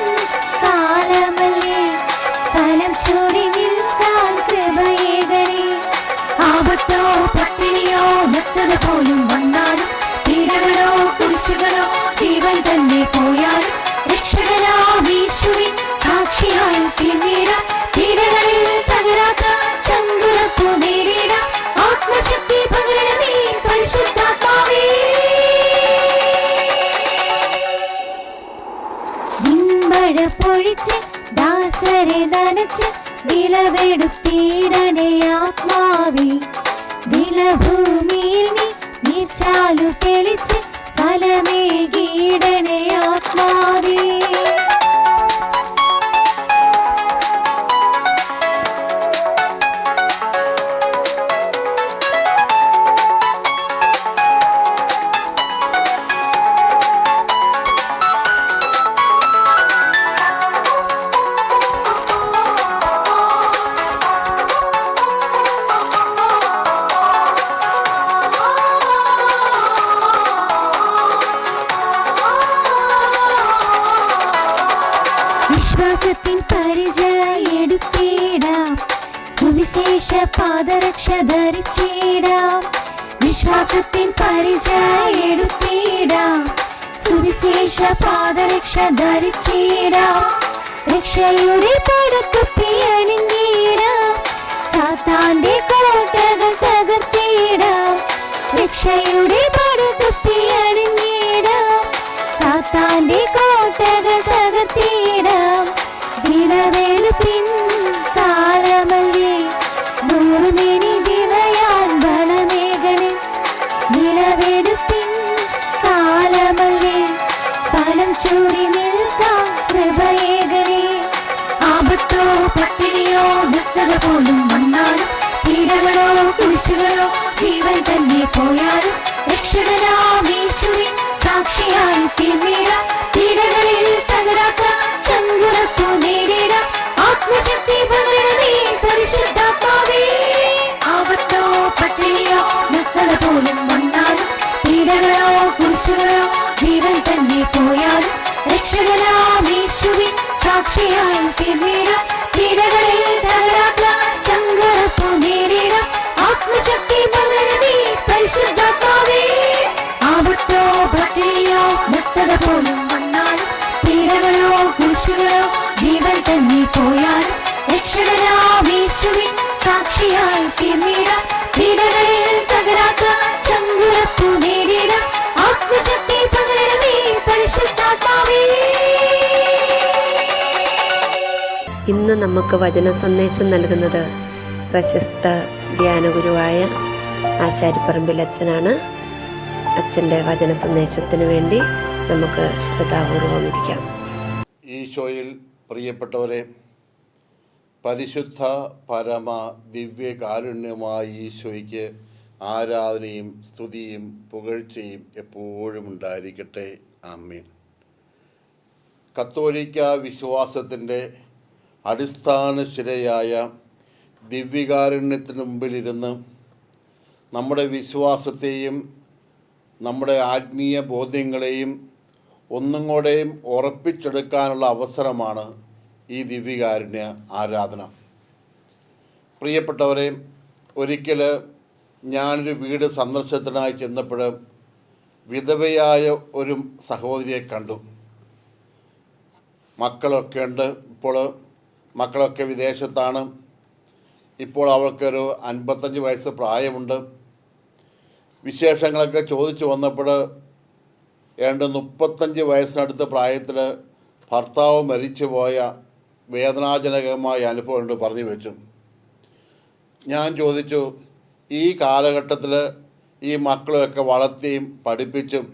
കാലമല്ലേ, ഫലം ചൂടി നിൽക്കാൻ കൃപയേകണേ. ആപത്തോ പട്ടിണിയോ മൃത്തത പോലും വന്നാലും, പീഡകളോ കുരിശുകളോ ജീവൻ തന്നെ പോയാലും, രക്ഷകരാമീശുവിൻ സാക്ഷിയായി തീർന്നിട. പീഡകളിൽ തകരാത്ത ചങ്കുറപ്പു നേടിട. ആത്മശക്തി പകരണമേ പരിശുദ്ധാത്മാവേ. വിൺമഴ പൊഴിച്ച് ദാസരെ നനച്ച് വിളവെടുത്തിടണേ ആത്മാവേ. വിളഭൂമിയിൽ നീ നീർച്ചാലു തെളിച്ച് ഫലമേകീടണേ ആത്മാവേ. വിശ്വാസത്തിൻ പരിചയം എടുത്തിടാം, സുവിശേഷ പാദരക്ഷ ധരിച്ചിടാം, വിശ്വാസത്തിൻ പരിചയം എടുത്തിടാം. സുവിശേഷ പാദരക്ഷ ധരിച്ചിടാം, രക്ഷയുടെ പടത്തൊപ്പി അണിഞ്ഞിടാം. സാത്താന്റെ കോട്ടകൾ തകർത്തിടാം, രക്ഷയുടെ പടത്തൊപ്പി അണിഞ്ഞിടാം. സാത്താന്റെ കോട്ടകൾ തകർത്തിടാം. ദിനവേളുപ്പിൻ കാലമല്ലേ, നൂറുമേനി ദിനയാൻ ബലമേകണേ. ദിനവേളുപ്പിൻ കാലമല്ലേ, ഫലം ചൂടി നിൽക്കാം കൃപയേകണേ. ആപത്തോ പട്ടിണിയോ ദുഃഖത പോലും വന്നാലും, പീഡകളോ കുരിശുകളോ ജീവൻ തന്നെ പോയാലും, രക്ഷകനാം യേശുവിൻ സാക്ഷിയായി തീർന്നിടാം. പീഡകളിൽ തകരാത്ത ചങ്കുറപ്പു നേടിടാം. ആത്മശക്തി പകരണമേ പരിശുദ്ധാത്മാവേ. ആപത്തോ പട്ടിണിയോ ദുഃഖത പോലും വന്നാലും, പീഡകളോ കുരിശുകളോ ജീവൻ തന്നെ പോയാലും, രക്ഷകനാം യേശുവിൻ സാക്ഷിയായി തീർന്നിടാം. പീഡകളിൽ തകരാത്ത ചങ്കുറപ്പു നേടിടാം. ആത്മശക്തി പകരണമേ പരിശുദ്ധാത്മാവേ. ആപത്തോ പട്ടിണിയോ ദുഃഖത പോലും വന്നാലും, പീഡകളോ കുരിശുകളോ ജീവൻ തന്നെ പോയാലും, രക്ഷകനാം യേശുവിൻ സാക്ഷിയായി തീർന്നിടാം. പീഡകളിൽ തകരാത്ത ചങ്കുറപ്പു നേടിടാം. ആത്മശക്തി പകരണമേ പരിശുദ്ധാത്മാവേ. ഇന്ന് നമുക്ക് വചന സന്ദേശം നൽകുന്നത് പ്രശസ്ത ധ്യാനഗുരുവായ ആശാരിപ്പറമ്പിൽ അച്ഛനാണ്. അച്ഛൻ്റെ വചന സന്ദേശത്തിന് വേണ്ടി നമുക്ക് ശ്രദ്ധാപൂർവം ഇരിക്കാം. ഈശോയിൽ പ്രിയപ്പെട്ടവരെ, പരിശുദ്ധ പരമ ദിവ്യകാരുണ്യമായ ഈശോയ്ക്ക് ആരാധനയും സ്തുതിയും പുകഴ്ചയും എപ്പോഴും ഉണ്ടായിരിക്കട്ടെ. ആമേൻ. കത്തോലിക്ക വിശ്വാസത്തിൻ്റെ അടിസ്ഥാന ശിലയായ ദിവ്യകാരുണ്യത്തിന് മുമ്പിലിരുന്ന് നമ്മുടെ വിശ്വാസത്തെയും നമ്മുടെ ആത്മീയ ബോധ്യങ്ങളെയും ഒന്നും കൂടെയും ഉറപ്പിച്ചെടുക്കാനുള്ള അവസരമാണ് ഈ ദിവ്യകാരുണ്യ ആരാധന. പ്രിയപ്പെട്ടവരെ, ഒരിക്കൽ ഞാനൊരു വീട് സന്ദർശനത്തിനായി ചെന്നപ്പോൾ വിധവയായ ഒരു സഹോദരിയെ കണ്ടു. മക്കളൊക്കെ ഉണ്ട്. ഇപ്പോൾ മക്കളൊക്കെ വിദേശത്താണ്. ഇപ്പോൾ അവൾക്കൊരു 55 വയസ്സ് പ്രായമുണ്ട്. വിശേഷങ്ങളൊക്കെ ചോദിച്ചു വന്നപ്പോൾ 35 വയസ്സിനടുത്ത പ്രായത്തിൽ ഭർത്താവ് മരിച്ചുപോയ വേദനാജനകമായ അനുഭവം ഉണ്ട് പറഞ്ഞു വെച്ചു. ഞാൻ ചോദിച്ചു, ഈ കാലഘട്ടത്തിൽ ഈ മക്കളെയൊക്കെ വളർത്തിയും പഠിപ്പിച്ചും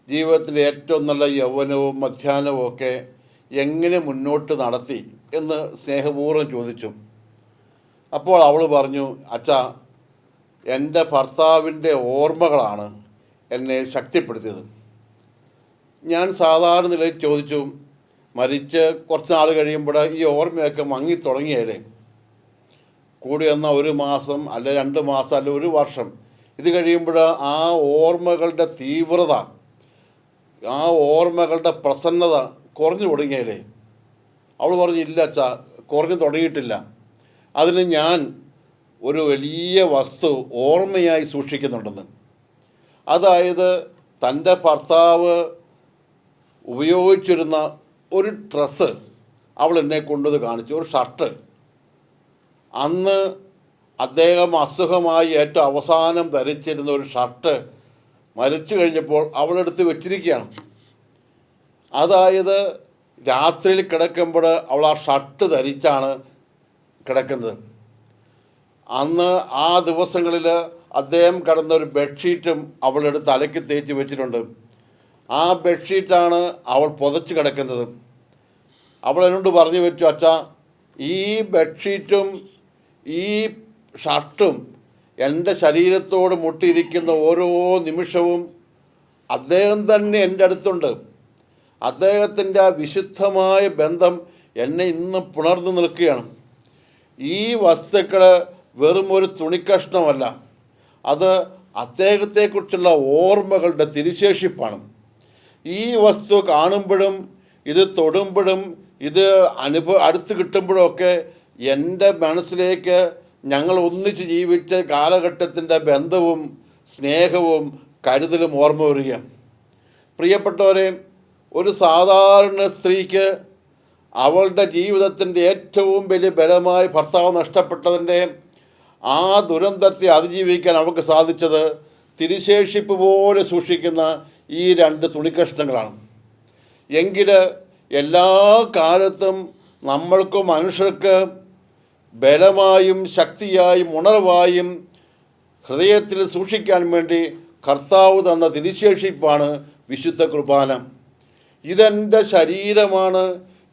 ജീവിതത്തിൻ്റെ ഏറ്റവും നല്ല യൗവനവും മധ്യാഹ്നവും ഒക്കെ എങ്ങനെ മുന്നോട്ട് നടത്തി എന്ന് സ്നേഹപൂർവ്വം ചോദിച്ചു. അപ്പോൾ അവൾ പറഞ്ഞു, അച്ഛാ, എൻ്റെ ഭർത്താവിൻ്റെ ഓർമ്മകളാണ് എന്നെ ശക്തിപ്പെടുത്തിയത്. ഞാൻ സാധാരണ നിലയിൽ ചോദിച്ചു, മരിച്ച് കുറച്ച് നാൾ കഴിയുമ്പോൾ ഈ ഓർമ്മയൊക്കെ മങ്ങി തുടങ്ങിയാലേ, കൂടി വന്ന 1 മാസം അല്ലെ 2 മാസം അല്ലെ 1 വർഷം, ഇത് കഴിയുമ്പോൾ ആ ഓർമ്മകളുടെ തീവ്രത, ആ ഓർമ്മകളുടെ പ്രസന്നത കുറഞ്ഞു തുടങ്ങിയാലേ? അവൾ പറഞ്ഞു, ഇല്ല അച്ഛാ, കുറഞ്ഞു തുടങ്ങിയിട്ടില്ല. അതിന് ഞാൻ ഒരു വലിയ വസ്തു ഓർമ്മയായി സൂക്ഷിക്കുന്നുണ്ടെന്ന്. അതായത് തൻ്റെ ഭർത്താവ് ഉപയോഗിച്ചിരുന്ന ഒരു ഡ്രസ്സ് അവൾ എന്നെ കൊണ്ടുവന്ന് കാണിച്ചു, ഒരു ഷർട്ട്. അന്ന് അദ്ദേഹം അസുഖമായി ഏറ്റവും അവസാനം ധരിച്ചിരുന്ന ഒരു ഷർട്ട് മരിച്ചു കഴിഞ്ഞപ്പോൾ അവളെടുത്ത് വെച്ചിരിക്കുകയാണ്. അതായത് രാത്രിയിൽ കിടക്കുമ്പോൾ അവൾ ആ ഷർട്ട് ധരിച്ചാണ് കിടക്കുന്നത്. അന്ന് ആ ദിവസങ്ങളിൽ അദ്ദേഹം കിടന്ന ഒരു ബെഡ്ഷീറ്റും അവളെടുത്ത് തലയ്ക്ക് തേച്ച് വെച്ചിട്ടുണ്ട്. ആ ബെഡ്ഷീറ്റാണ് അവൾ പുതച്ച് കിടക്കുന്നത്. അവൾ എന്നോട് പറഞ്ഞു വെച്ചു, അച്ഛാ, ഈ ബെഡ്ഷീറ്റും ഈ ഷർട്ടും എൻ്റെ ശരീരത്തോട് മുട്ടിയിരിക്കുന്ന ഓരോ നിമിഷവും അദ്ദേഹം തന്നെ എൻ്റെ അടുത്തുണ്ട്. അദ്ദേഹത്തിൻ്റെ ആ വിശുദ്ധമായ ബന്ധം എന്നെ ഇന്ന് പുണർന്നു നിൽക്കുകയാണ്. ഈ വസ്തുക്കൾ വെറും ഒരു തുണിക്കഷ്ണമല്ല, അത് അദ്ദേഹത്തെക്കുറിച്ചുള്ള ഓർമ്മകളുടെ തിരുശേഷിപ്പാണ്. ഈ വസ്തു കാണുമ്പോഴും ഇത് തൊടുമ്പോഴും ഇത് അടുത്ത് കിട്ടുമ്പോഴൊക്കെ എൻ്റെ മനസ്സിലേക്ക് ഞങ്ങൾ ഒന്നിച്ച് ജീവിച്ച കാലഘട്ടത്തിൻ്റെ ബന്ധവും സ്നേഹവും കരുതലും ഓർമ്മ വരിക. പ്രിയപ്പെട്ടവരെ, ഒരു സാധാരണ സ്ത്രീക്ക് അവളുടെ ജീവിതത്തിൻ്റെ ഏറ്റവും വലിയ ബലമായ ഭർത്താവ് നഷ്ടപ്പെട്ടതിൻ്റെ ആ ദുരന്തത്തെ അതിജീവിക്കാൻ അവൾക്ക് സാധിച്ചത് തിരുശേഷിപ്പ് പോലെ സൂക്ഷിക്കുന്ന ഈ 2 തുണിക്കഷ്ണങ്ങളാണ്. എങ്കിൽ എല്ലാ കാലത്തും നമ്മൾക്ക് മനുഷ്യർക്ക് ബലമായും ശക്തിയായും ഉണർവായും ഹൃദയത്തിൽ സൂക്ഷിക്കാൻ വേണ്ടി കർത്താവ് തന്ന തിരുശേഷിപ്പാണ് വിശുദ്ധ കുർബാന. ഇതെൻ്റെ ശരീരമാണ്,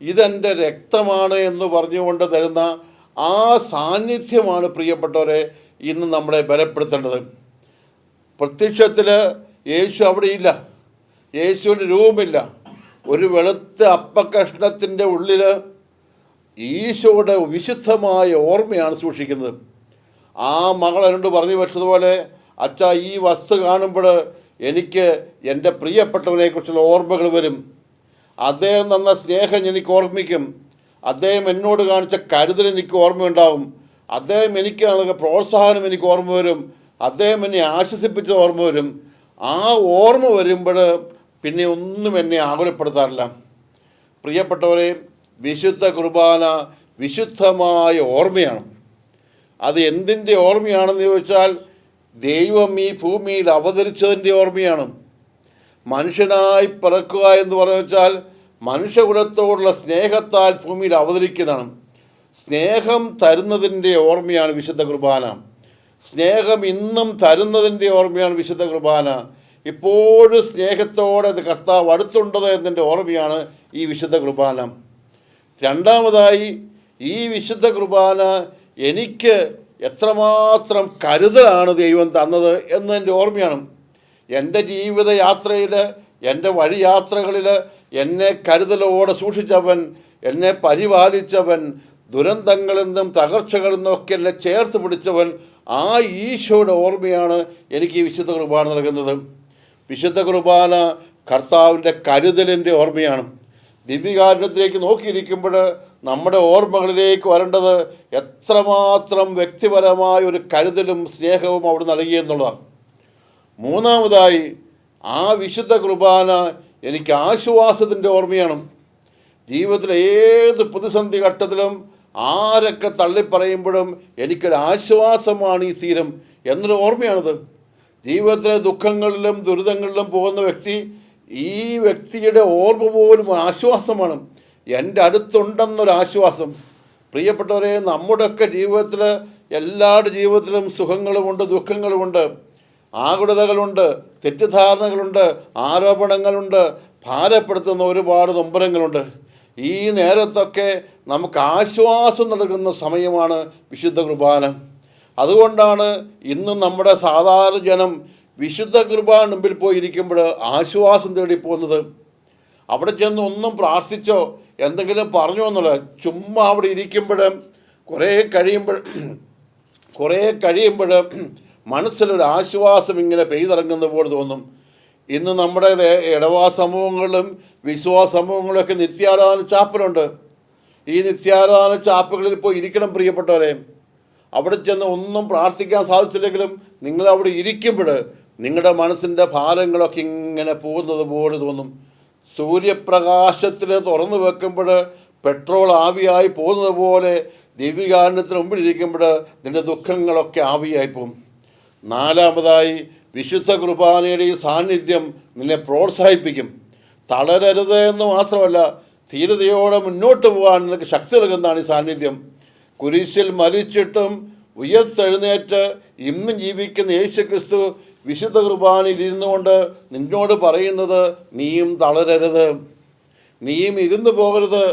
ഇതെൻ്റെ രക്തമാണ് എന്ന് പറഞ്ഞുകൊണ്ട് തരുന്ന ആ സാന്നിധ്യമാണ് പ്രിയപ്പെട്ടവരെ ഇന്ന് നമ്മളെ ബലപ്പെടുത്തേണ്ടത്. പ്രത്യക്ഷത്തിൽ യേശു അവിടെയില്ല, യേശുവിൻ്റെ രൂപമില്ല. ഒരു വെളുത്ത അപ്പക്കഷ്ണത്തിൻ്റെ ഉള്ളിൽ ഈശോയുടെ വിശുദ്ധമായ ഓർമ്മയാണ് സൂക്ഷിക്കുന്നത്. ആ മകൾ എന്നോട് പറഞ്ഞു വെച്ചതുപോലെ, അച്ഛാ, ഈ വസ്തു കാണുമ്പോൾ എനിക്ക് എൻ്റെ പ്രിയപ്പെട്ടവനെക്കുറിച്ചുള്ള ഓർമ്മകൾ വരും. അദ്ദേഹം തന്ന സ്നേഹം എനിക്ക് ഓർമ്മിക്കും. അദ്ദേഹം എന്നോട് കാണിച്ച കരുതൽ എനിക്ക് ഓർമ്മയുണ്ടാവും. അദ്ദേഹം എനിക്ക് നൽകിയ പ്രോത്സാഹനം എനിക്ക് ഓർമ്മ വരും. അദ്ദേഹം എന്നെ ആശ്വസിപ്പിച്ചത് ഓർമ്മ വരും. ആ ഓർമ്മ വരുമ്പോൾ പിന്നെ ഒന്നും എന്നെ ആകുലപ്പെടുത്താറില്ല. പ്രിയപ്പെട്ടവരെ, വിശുദ്ധ കുർബാന വിശുദ്ധമായ ഓർമ്മയാണ്. അത് എന്തിൻ്റെ ഓർമ്മയാണെന്ന് ചോദിച്ചാൽ, ദൈവം ഈ ഭൂമിയിൽ അവതരിച്ചതിൻ്റെ ഓർമ്മയാണ്. മനുഷ്യനായി പിറക്കുക എന്ന് പറഞ്ഞാൽ മനുഷ്യകുലത്തോടുള്ള സ്നേഹത്താൽ ഭൂമിയിൽ അവതരിക്കുന്നതാണ്. സ്നേഹം തരുന്നതിൻ്റെ ഓർമ്മയാണ് വിശുദ്ധ കുർബാന. സ്നേഹം ഇന്നും തരുന്നതിൻ്റെ ഓർമ്മയാണ് വിശുദ്ധ കുർബാന. ഇപ്പോഴും സ്നേഹത്തോടെ കർത്താവ് അടുത്തുണ്ടത് എന്നതിൻ്റെ ഓർമ്മയാണ് ഈ വിശുദ്ധ കുർബാന. രണ്ടാമതായി, ഈ വിശുദ്ധ കുർബാന എനിക്ക് എത്രമാത്രം കരുതലാണ് ദൈവം തന്നത് എന്നതിൻ്റെ ഓർമ്മയാണ്. എൻ്റെ ജീവിതയാത്രയിൽ, എൻ്റെ വഴിയാത്രകളിൽ എന്നെ കരുതലോടെ സൂക്ഷിച്ചവൻ, എന്നെ പരിപാലിച്ചവൻ, ദുരന്തങ്ങളിൽ നിന്നും തകർച്ചകളിൽ നിന്നൊക്കെ എന്നെ ചേർത്ത് പിടിച്ചവൻ, ആ ഈശോയുടെ ഓർമ്മയാണ് എനിക്ക് ഈ വിശുദ്ധ കുർബാന നൽകുന്നത്. വിശുദ്ധ കുർബാന കർത്താവിൻ്റെ കരുതലിൻ്റെ ഓർമ്മയാണ്. ദിവ്യകാരുണ്യത്തിലേക്ക് നോക്കിയിരിക്കുമ്പോൾ നമ്മുടെ ഓർമ്മകളിലേക്ക് വരേണ്ടത് എത്രമാത്രം വ്യക്തിപരമായ ഒരു കരുതലും സ്നേഹവും അവിടെ നൽകിയെന്നുള്ളതാണ്. മൂന്നാമതായി, ആ വിശുദ്ധ കുർബാന എനിക്ക് ആശ്വാസത്തിൻ്റെ ഓർമ്മയാണ്. ജീവിതത്തിലെ ഏത് പ്രതിസന്ധി ഘട്ടത്തിലും ആരൊക്കെ തള്ളിപ്പറയുമ്പോഴും എനിക്കൊരു ആശ്വാസമാണ് ഈ തീരം എന്നൊരു ഓർമ്മയാണിത്. ജീവിതത്തിലെ ദുഃഖങ്ങളിലും ദുരിതങ്ങളിലും പോകുന്ന വ്യക്തി, ഈ വ്യക്തിയുടെ ഓർമ്മ പോലും ആശ്വാസമാണ്. എൻ്റെ അടുത്തുണ്ടെന്നൊരാശ്വാസം. പ്രിയപ്പെട്ടവരെ, നമ്മുടെയൊക്കെ ജീവിതത്തിൽ, എല്ലാവരുടെ ജീവിതത്തിലും സുഖങ്ങളുമുണ്ട്, ദുഃഖങ്ങളുമുണ്ട്, ആകുലതകളുണ്ട്, തെറ്റിദ്ധാരണകളുണ്ട്, ആരോപണങ്ങളുണ്ട്, ഭാരപ്പെടുത്തുന്ന ഒരുപാട് നൊമ്പരങ്ങളുണ്ട്. ഈ നേരത്തൊക്കെ നമുക്ക് ആശ്വാസം നൽകുന്ന സമയമാണ് വിശുദ്ധ കുർബാന. അതുകൊണ്ടാണ് ഇന്ന് നമ്മുടെ സാധാരണ ജനം വിശുദ്ധ കുർബാന മുമ്പിൽ പോയിരിക്കുമ്പോൾ ആശ്വാസം തേടിപ്പോകുന്നത്. അവിടെ ചെന്ന് ഒന്നും പ്രാർത്ഥിച്ചോ എന്തെങ്കിലും പറഞ്ഞോ എന്നുള്ള, ചുമ്മാ അവിടെ ഇരിക്കുമ്പോൾ കുറേ കഴിയുമ്പോൾ മനസ്സിലൊരു ആശ്വാസം ഇങ്ങനെ പെയ്തിറങ്ങുന്ന പോലെ തോന്നും. ഇന്ന് നമ്മുടെ ഇടവാ സമൂഹങ്ങളിലും വിശ്വാസ സമൂഹങ്ങളിലൊക്കെ നിത്യാരാധന ചാപ്പലുണ്ട്. ഈ നിത്യാരാധന ചാപ്പുകളിൽ പോയി ഇരിക്കണം പ്രിയപ്പെട്ടവരെ. അവിടെ ചെന്ന് ഒന്നും പ്രാർത്ഥിക്കാൻ സാധിച്ചില്ലെങ്കിലും നിങ്ങളവിടെ ഇരിക്കുമ്പോൾ നിങ്ങളുടെ മനസ്സിൻ്റെ ഭാരങ്ങളൊക്കെ ഇങ്ങനെ പോകുന്നത് പോലെ തോന്നും. സൂര്യപ്രകാശത്തിൽ തുറന്നു വെക്കുമ്പോൾ പെട്രോൾ ആവിയായി പോകുന്നത് പോലെ ദിവ്യകാരുണ്യത്തിന് മുമ്പിലിരിക്കുമ്പോൾ നിൻ്റെ ദുഃഖങ്ങളൊക്കെ ആവിയായി പോകും. നാലാമതായി, വിശുദ്ധ കുർബാനയുടെ ഈ സാന്നിധ്യം നിന്നെ പ്രോത്സാഹിപ്പിക്കും. തളരരുത് എന്ന് മാത്രമല്ല, ധീരതയോടെ മുന്നോട്ട് പോകാൻ നിനക്ക് ശക്തി നൽകുന്നതാണ് ഈ സാന്നിധ്യം. കുരിശിൽ മരിച്ചിട്ടും ഉയർത്തെഴുന്നേറ്റ് ഇന്നും ജീവിക്കുന്ന യേശുക്രിസ്തു വിശുദ്ധ കുർബാനയിൽ ഇരുന്നുകൊണ്ട് നിന്നോട് പറയുന്നത്, നീയും തളരരുത്, നീയും ഇരുന്ന് പോകരുത്,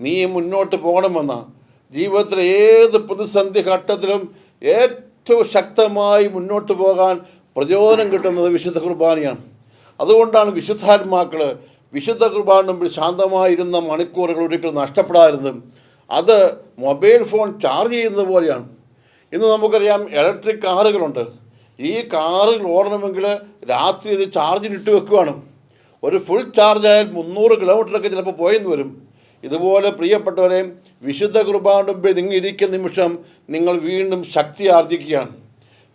നീയും മുന്നോട്ട് പോകണമെന്ന. ജീവിതത്തിലെ ഏത് പ്രതിസന്ധി ഘട്ടത്തിലും ഏറ്റവും ശക്തമായി മുന്നോട്ട് പോകാൻ പ്രചോദനം കിട്ടുന്നത് വിശുദ്ധ കുർബാനയാണ്. അതുകൊണ്ടാണ് വിശുദ്ധാത്മാക്കൾ വിശുദ്ധ കുർബാന മുമ്പിൽ ശാന്തമായിരുന്ന മണിക്കൂറുകൾ ഒരിക്കലും നഷ്ടപ്പെടാതിരുന്നത്. അത് മൊബൈൽ ഫോൺ ചാർജ് ചെയ്യുന്നത് പോലെയാണ്. ഇന്ന് നമുക്കറിയാം, ഇലക്ട്രിക് കാറുകളുണ്ട്. ഈ കാറുകൾ ഓടണമെങ്കിൽ രാത്രി ഇത് ചാർജിനിട്ട് വെക്കുകയാണ്. ഒരു ഫുൾ ചാർജായാൽ 300 കിലോമീറ്ററൊക്കെ ചിലപ്പോൾ പോയെന്ന് വരും. ഇതുപോലെ പ്രിയപ്പെട്ടവരെ, വിശുദ്ധ കുർബാന മുമ്പിൽ നിങ്ങൾ ഇരിക്കുന്ന നിമിഷം നിങ്ങൾ വീണ്ടും ശക്തി ആർജിക്കുകയാണ്.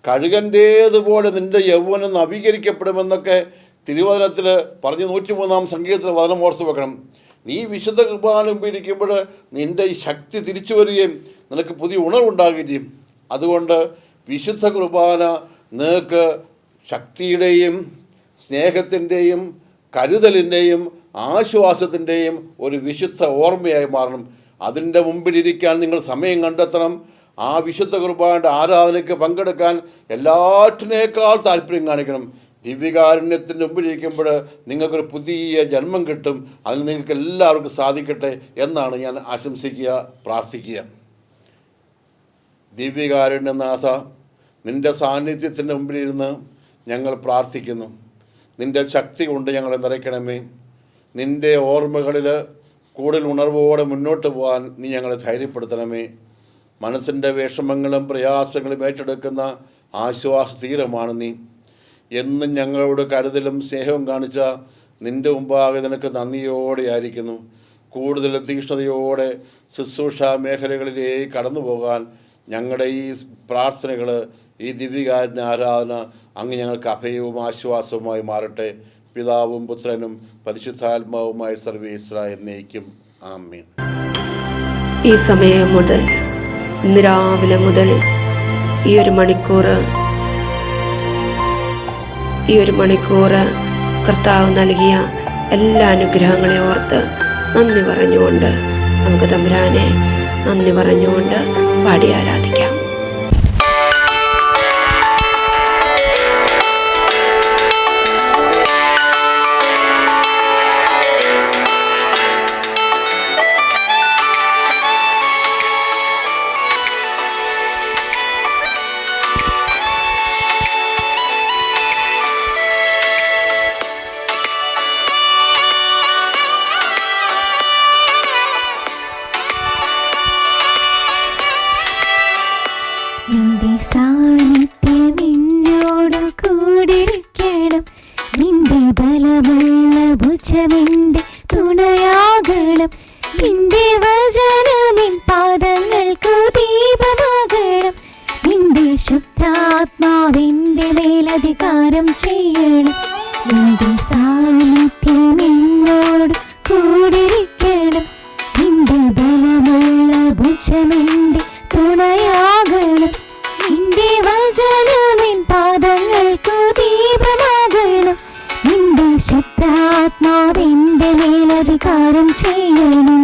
കഴുകൻ്റേതുപോലെ നിൻ്റെ യൗവനം നവീകരിക്കപ്പെടുമെന്നൊക്കെ തിരുവചനത്തിൽ പറഞ്ഞ് 103-ാം സങ്കീർത്തന വചനം ഓർത്ത് വെക്കണം. നീ വിശുദ്ധ കുർബാന മുമ്പിൽ ഇരിക്കുമ്പോൾ നിൻ്റെ ഈ ശക്തി തിരിച്ചു വരികയും നിനക്ക് പുതിയ ഉണർവുണ്ടാകുകയും ചെയ്യും. അതുകൊണ്ട് വിശുദ്ധ കുർബാന നിങ്ങൾക്ക് ശക്തിയുടെയും സ്നേഹത്തിൻ്റെയും കരുതലിൻ്റെയും ആശ്വാസത്തിൻ്റെയും ഒരു വിശുദ്ധ ഓർമ്മയായി മാറണം. അതിൻ്റെ മുമ്പിലിരിക്കാൻ നിങ്ങൾ സമയം കണ്ടെത്തണം. ആ വിശുദ്ധ കുർബാനയുടെ ആരാധനയ്ക്ക് പങ്കെടുക്കാൻ എല്ലാറ്റിനേക്കാൾ താല്പര്യം കാണിക്കണം. ദിവ്യകാരുണ്യത്തിൻ്റെ മുമ്പിലിരിക്കുമ്പോൾ നിങ്ങൾക്കൊരു പുതിയ ജന്മം കിട്ടും. അതിന് നിങ്ങൾക്ക് എല്ലാവർക്കും സാധിക്കട്ടെ എന്നാണ് ഞാൻ ആശംസിക്കുക, പ്രാർത്ഥിക്കുക. ദിവ്യകാരുണ്യനാഥ, നിൻ്റെ സാന്നിധ്യത്തിൻ്റെ മുമ്പിലിരുന്ന് ഞങ്ങൾ പ്രാർത്ഥിക്കുന്നു. നിൻ്റെ ശക്തി കൊണ്ട് ഞങ്ങളെ നിറയ്ക്കണമേ. നിൻ്റെ ഓർമ്മകളിൽ കൂടുതൽ ഉണർവോടെ മുന്നോട്ട് പോകാൻ നീ ഞങ്ങളെ ധൈര്യപ്പെടുത്തണമേ. മനസ്സിൻ്റെ വിഷമങ്ങളും പ്രയാസങ്ങളും ഏറ്റെടുക്കുന്ന ആശ്വാസ തീരമാണ് നീ. എന്നും ഞങ്ങളോട് കരുതലും സ്നേഹവും കാണിച്ച നിൻ്റെ മുമ്പാകെ നിനക്ക് നന്ദിയോടെ ആയിരിക്കുന്നു. കൂടുതൽ തീക്ഷ്ണതയോടെ ശുശ്രൂഷ മേഖലകളിലേക്ക് കടന്നു പോകാൻ ഞങ്ങളുടെ ഈ പ്രാർത്ഥനകൾ, ഈ ദിവ്യകാരുണ്യ ആരാധന അങ്ങ് ഞങ്ങൾക്ക് അഭയവും ആശ്വാസവുമായി മാറട്ടെ. പിതാവും പുത്രനും പരിശുദ്ധാത്മാവുമായ സർവീശ്വര എന്നേക്കും. ആമേൻ. ഈ സമയം മുതൽ, ഇന്ന് രാവിലെ മുതൽ ഈ ഒരു മണിക്കൂർ കർത്താവ് നൽകിയ എല്ലാ അനുഗ്രഹങ്ങളെ ഓർത്ത് നന്ദി പറഞ്ഞുകൊണ്ട് നമുക്ക് തമ്പുരാനെ നന്ദി പറഞ്ഞുകൊണ്ട് പാടി ആരാധിക്കാം. നിന്റെ സാന്നിധ്യം എന്നോട് കൂടിരിക്കണം. നിന്റെ ബലമുള്ള ഭുജമെന്റെ തുണയാകണം. നിന്റെ വചനമിൻ പാദങ്ങൾക്കു ദീപമാകണം. നിന്റെ ശുദ്ധാത്മാവിന്റെ മേലധികാരം ചെയ്യണം. നിന്റെ സാന്നിധ്യം എന്നോട് കൂടിരിക്കണം. നിന്റെ ബലമുള്ള ഭുജമെന്റെ തുണയാകണം. നിന്റെ വചനമിൻ പാദങ്ങൾക്കു ദീപമാകണം. നിന്റെ ശുദ്ധാത്മാവിന്റെ മേലധികാരം ചെയ്യണം.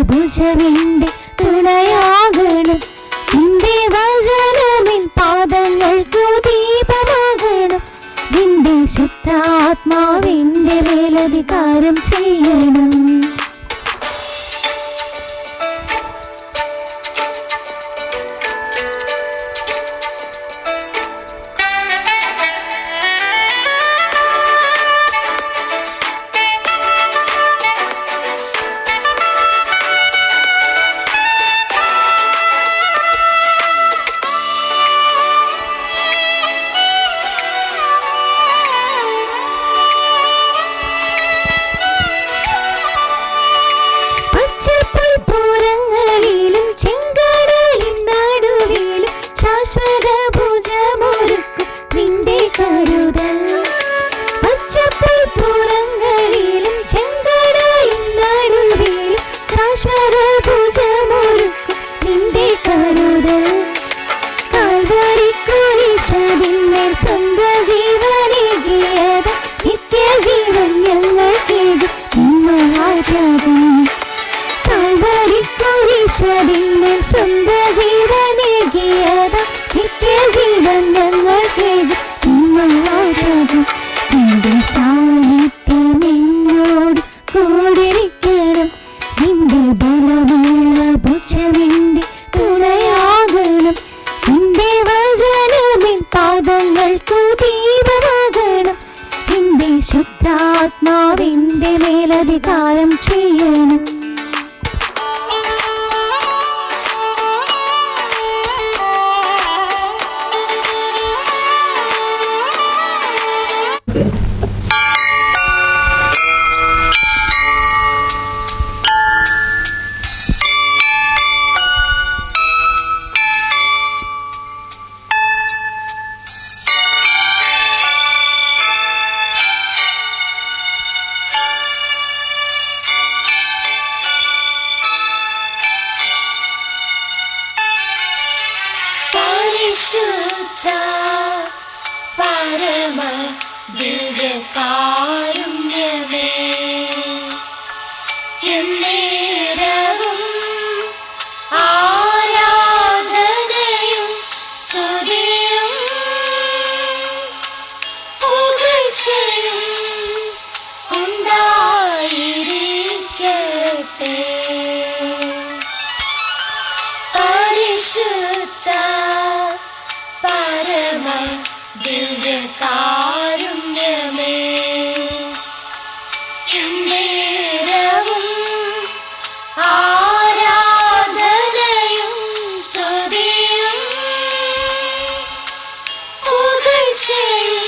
ഭുജമെന്റെ തുണയാകണം. നിന്റെ വചനമിൻ പാദങ്ങൾക്കു ദീപമാകണം. നിന്റെ ശുദ്ധാത്മാവിന്റെ മേലധികാരം ചെയ്യണം. പരിശുദ്ധാത്മാവിന്റെ മേലധികാരം ചെയ്യണം. പരിശുദ്ധ പരമ ദിവ്യകാരുണ്യമേ, എന്നേരവും ആരാധനയും സ്തുതിയും പുകഴ്ചയും ഉണ്ടായിരിക്കട്ടെ. പരിശുദ്ധ പരമ ദിവ്യകാരുണ്യമേ, എന്നേരവും ആരാധനയും സ്തുതിയും പുകഴ്ചയും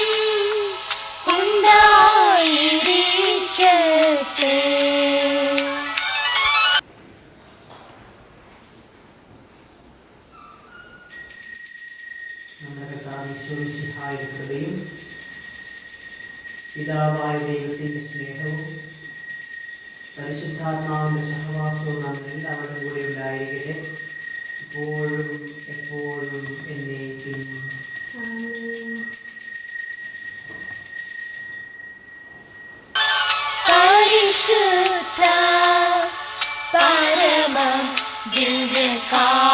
ഉണ്ടായിരിക്കട്ടെ. കൃപയും പിതാവായ ദൈവത്തിൻ്റെ സ്നേഹവും പരിശുദ്ധാത്മാവിൻ്റെ സഹവാസവും നാം എല്ലാവരുടെ കൂടെ ഉണ്ടായിരിക്കട്ടെ, ഇപ്പോഴും എപ്പോഴും എന്നേക്കും. പരിശുദ്ധ പരമ ദിവ്യകാരുണ്യമേ,